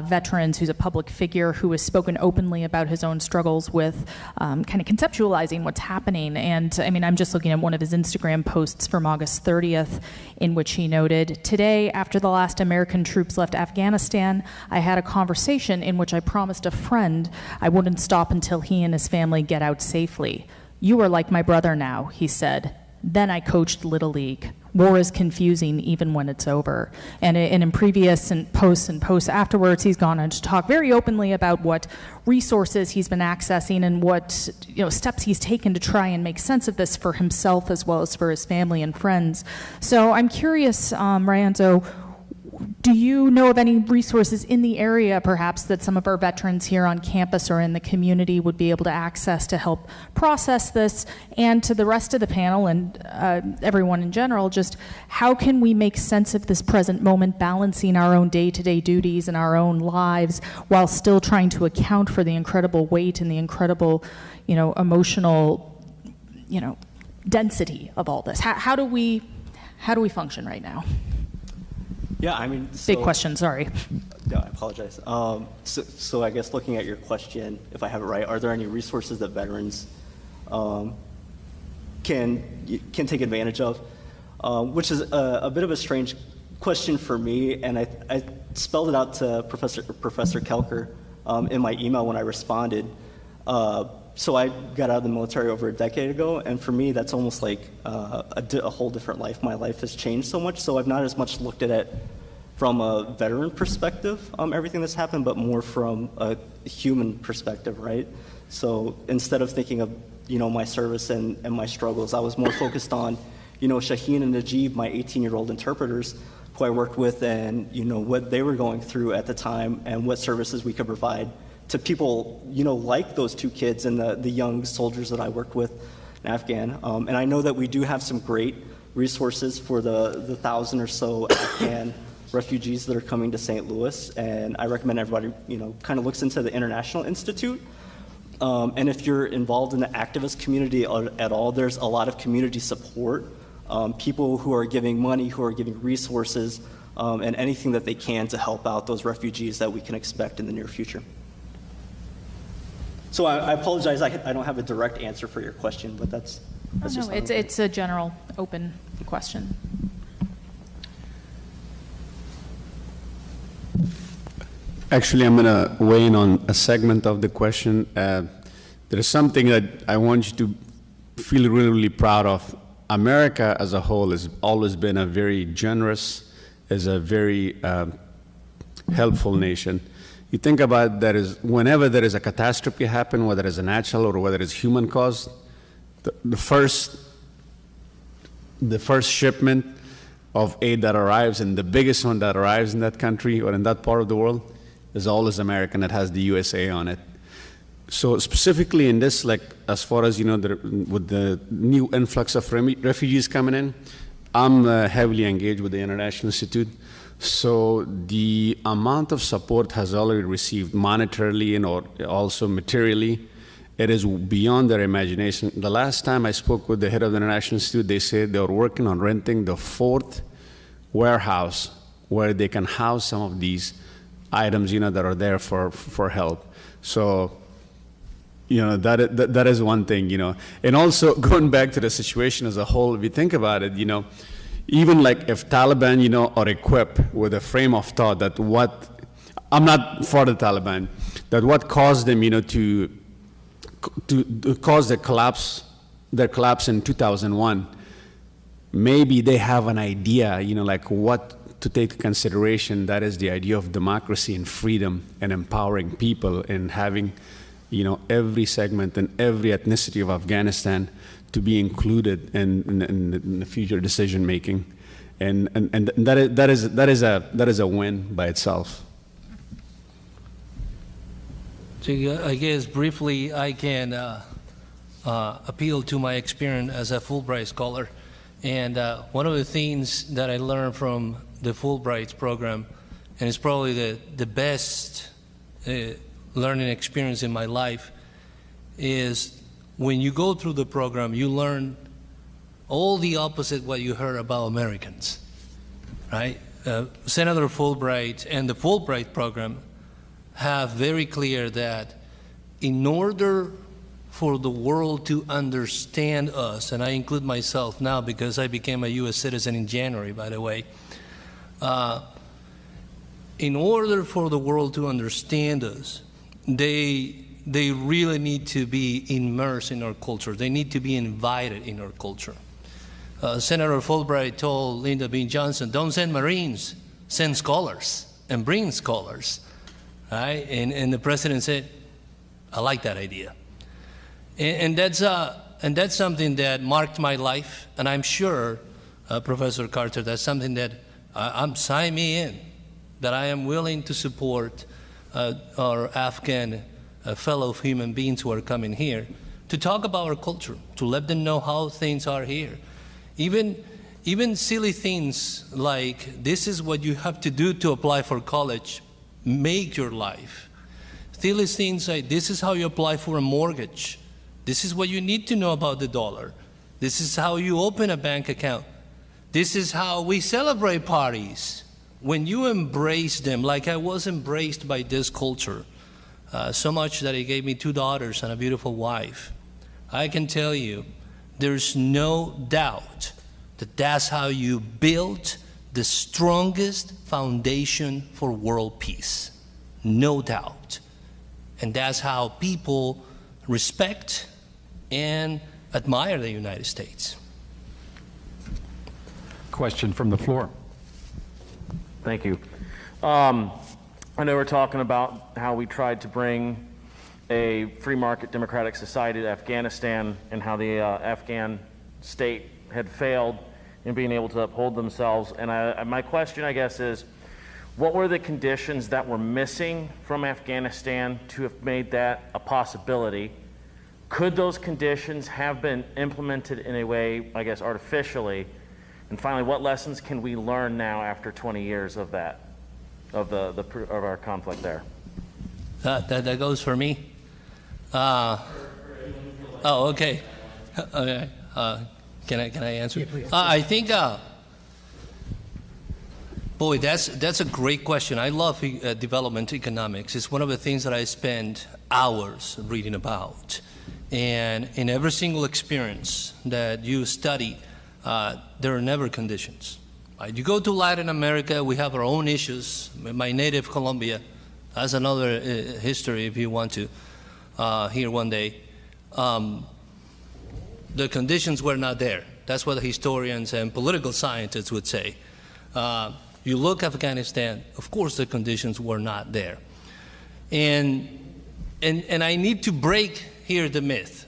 veterans who's a public figure who has spoken openly about his own struggles with kind of conceptualizing what's happening. And I mean, I'm just looking at one of his Instagram posts from August 30th, in which he noted, "Today, after the last American troops left Afghanistan, I had a conversation in which I promised a friend I wouldn't stop until he and his family get out safely. You are like my brother now," he said. "Then I coached Little League. War is confusing even when it's over." And in previous posts afterwards, he's gone on to talk very openly about what resources he's been accessing and what steps he's taken to try and make sense of this for himself as well as for his family and friends. So I'm curious, Ryanzo, do you know of any resources in the area, perhaps, that some of our veterans here on campus or in the community would be able to access to help process this? And to the rest of the panel and everyone in general, just how can we make sense of this present moment, balancing our own day-to-day duties and our own lives while still trying to account for the incredible weight and the incredible, emotional, density of all this? How do we function right now? Yeah, I mean, big question, sorry. No, I apologize. So I guess looking at your question, if I have it right, are there any resources that veterans can take advantage of? Which is a bit of a strange question for me, and I spelled it out to Professor Kelker in my email when I responded. So I got out of the military over a decade ago, and for me, that's almost like a whole different life. My life has changed so much, so I've not as much looked at it from a veteran perspective, everything that's happened, but more from a human perspective, right? So instead of thinking of, my service and my struggles, I was more focused on, Shaheen and Najib, my 18-year-old interpreters, who I worked with, and, what they were going through at the time and what services we could provide to people, like those two kids and the young soldiers that I worked with in Afghan. And I know that we do have some great resources for the 1,000 or so Afghan refugees that are coming to St. Louis. And I recommend everybody, kind of looks into the International Institute. And if you're involved in the activist community at all, there's a lot of community support, people who are giving money, who are giving resources, and anything that they can to help out those refugees that we can expect in the near future. So I apologize, I don't have a direct answer for your question, but that's just... It's a general, open question. Actually, I'm going to weigh in on a segment of the question. There is something that I want you to feel really, really proud of. America as a whole has always been a very generous, is a very helpful nation. You think about that is whenever there is a catastrophe happen, whether it's a natural or whether it's human caused, the first shipment of aid that arrives and the biggest one that arrives in that country or in that part of the world is always American. That has the USA on it. So specifically in this, like as far as with the new influx of refugees coming in, I'm heavily engaged with the International Institute. So the amount of support has already received monetarily and or also materially. It is beyond their imagination. The last time I spoke with the head of the International Institute, they said they were working on renting the 4th warehouse where they can house some of these items, that are there for help. So, that is one thing, And also going back to the situation as a whole, if you think about it, even like if Taliban, are equipped with a frame of thought that I'm not for the Taliban, that what caused them, to cause their collapse in 2001, maybe they have an idea, like what to take into consideration. That is the idea of democracy and freedom and empowering people and having, every segment and every ethnicity of Afghanistan to be included in the future decision making, and that is a win by itself. So I guess briefly I can appeal to my experience as a Fulbright scholar And one of the things that I learned from the Fulbright program, and it's probably the best learning experience in my life, is when you go through the program, you learn all the opposite what you heard about Americans, right? Senator Fulbright and the Fulbright program have very clear that in order for the world to understand us, and I include myself now because I became a U.S. citizen in January, by the way, in order for the world to understand us, they really need to be immersed in our culture. They need to be invited in our culture. Senator Fulbright told Lyndon B. Johnson, don't send Marines, send scholars, and bring scholars. Right? And the president said, I like that idea. And that's something that marked my life, and I'm sure, Professor Carter, that's something that I'm signing me in, that I am willing to support our Afghan fellow human beings who are coming here to talk about our culture, to let them know how things are here. Even silly things like this is what you have to do to apply for college, make your life. Silly things like this is how you apply for a mortgage. This is what you need to know about the dollar. This is how you open a bank account. This is how we celebrate parties. When you embrace them, like I was embraced by this culture, so much that it gave me 2 daughters and a beautiful wife, I can tell you, there's no doubt that that's how you build the strongest foundation for world peace. No doubt. And that's how people respect and admire the United States. Question from the floor. Thank you. I know we're talking about how we tried to bring a free market democratic society to Afghanistan and how the Afghan state had failed in being able to uphold themselves. And my question, I guess, is what were the conditions that were missing from Afghanistan to have made that a possibility? Could those conditions have been implemented in a way, I guess, artificially? And finally, what lessons can we learn now after 20 years of that, of our conflict there? That goes for me. Oh, okay. Okay. Can I answer? Yeah, please. I think, boy, that's a great question. I love development economics. It's one of the things that I spend hours reading about. And in every single experience that you study, there are never conditions. You go to Latin America, we have our own issues. My native Colombia, that's another history if you want to hear one day. The conditions were not there. That's what historians and political scientists would say. You look at Afghanistan, of course the conditions were not there. And I need to break here the myth,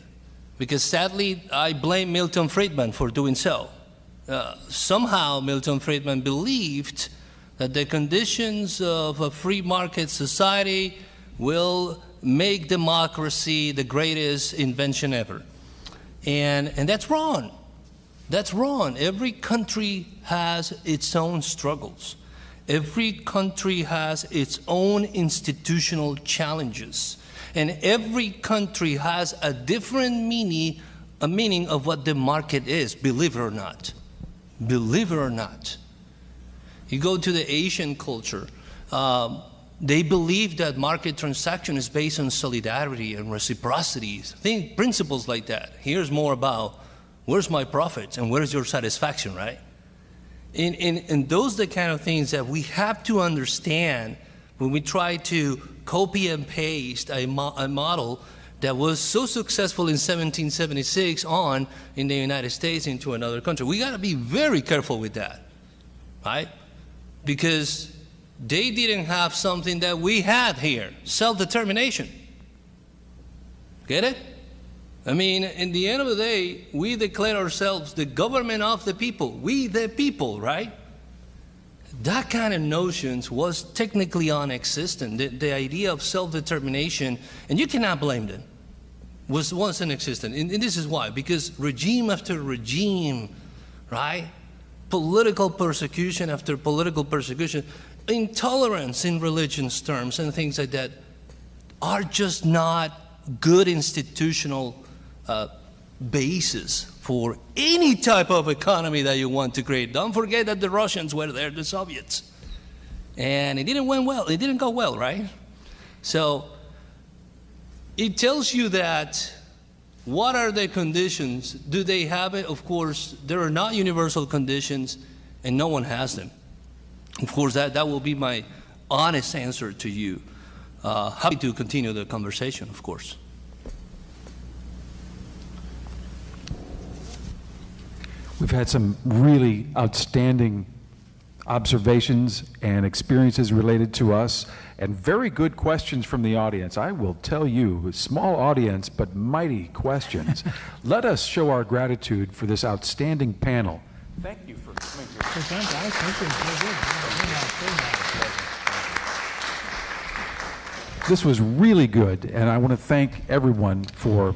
because sadly I blame Milton Friedman for doing so. Somehow Milton Friedman believed that the conditions of a free market society will make democracy the greatest invention ever. And that's wrong. That's wrong. Every country has its own struggles. Every country has its own institutional challenges. And every country has a different meaning of what the market is, believe it or not. Believe it or not. You go to the Asian culture, they believe that market transaction is based on solidarity and reciprocity, principles like that. Here's more about where's my profits and where's your satisfaction, right? And those are the kind of things that we have to understand when we try to copy and paste a model that was so successful in 1776 on in the United States into another country. We got to be very careful with that, right? Because they didn't have something that we had here, self-determination. Get it? I mean, in the end of the day, we declare ourselves the government of the people, we the people, right? That kind of notions was technically non-existent. The idea of self-determination, and you cannot blame them, wasn't existent. And this is why, because regime after regime right? Political persecution after political persecution, intolerance in religious terms and things like that are just not good institutional basis for any type of economy that you want to create. Don't forget that the Russians were there, the Soviets. And it didn't went well. It didn't go well, right? So it tells you that what are the conditions? Do they have it? Of course, there are not universal conditions, and no one has them. Of course, that will be my honest answer to you. Happy to continue the conversation, of course. We've had some really outstanding observations and experiences related to us, and very good questions from the audience. I will tell you, a small audience, but mighty questions. Let us show our gratitude for this outstanding panel. Thank you for coming here. This was really good, and I want to thank everyone for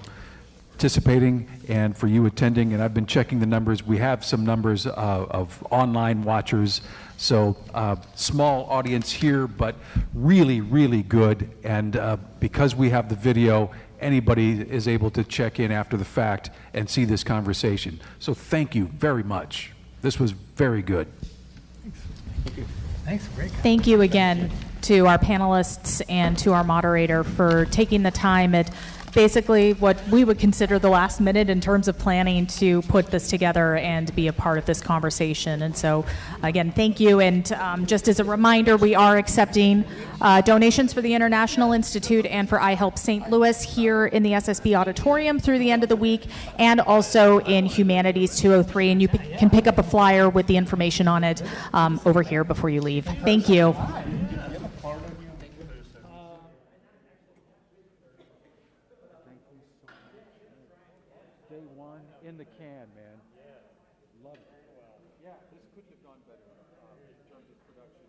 participating and for you attending. And I've been checking the numbers. We have some numbers of online watchers. So small audience here, but really, really good. And because we have the video, anybody is able to check in after the fact and see this conversation. So thank you very much. This was very good. Thanks. Great. Thank you again to our panelists and to our moderator for taking the time at basically what we would consider the last minute in terms of planning to put this together and be a part of this conversation. And so, again, thank you. And just as a reminder, we are accepting donations for the International Institute and for iHelp St. Louis here in the SSB auditorium through the end of the week, and also in Humanities 203. And you can pick up a flyer with the information on it over here before you leave. Thank you. In the can, man. Love it. Yeah, this couldn't have gone better in terms of production.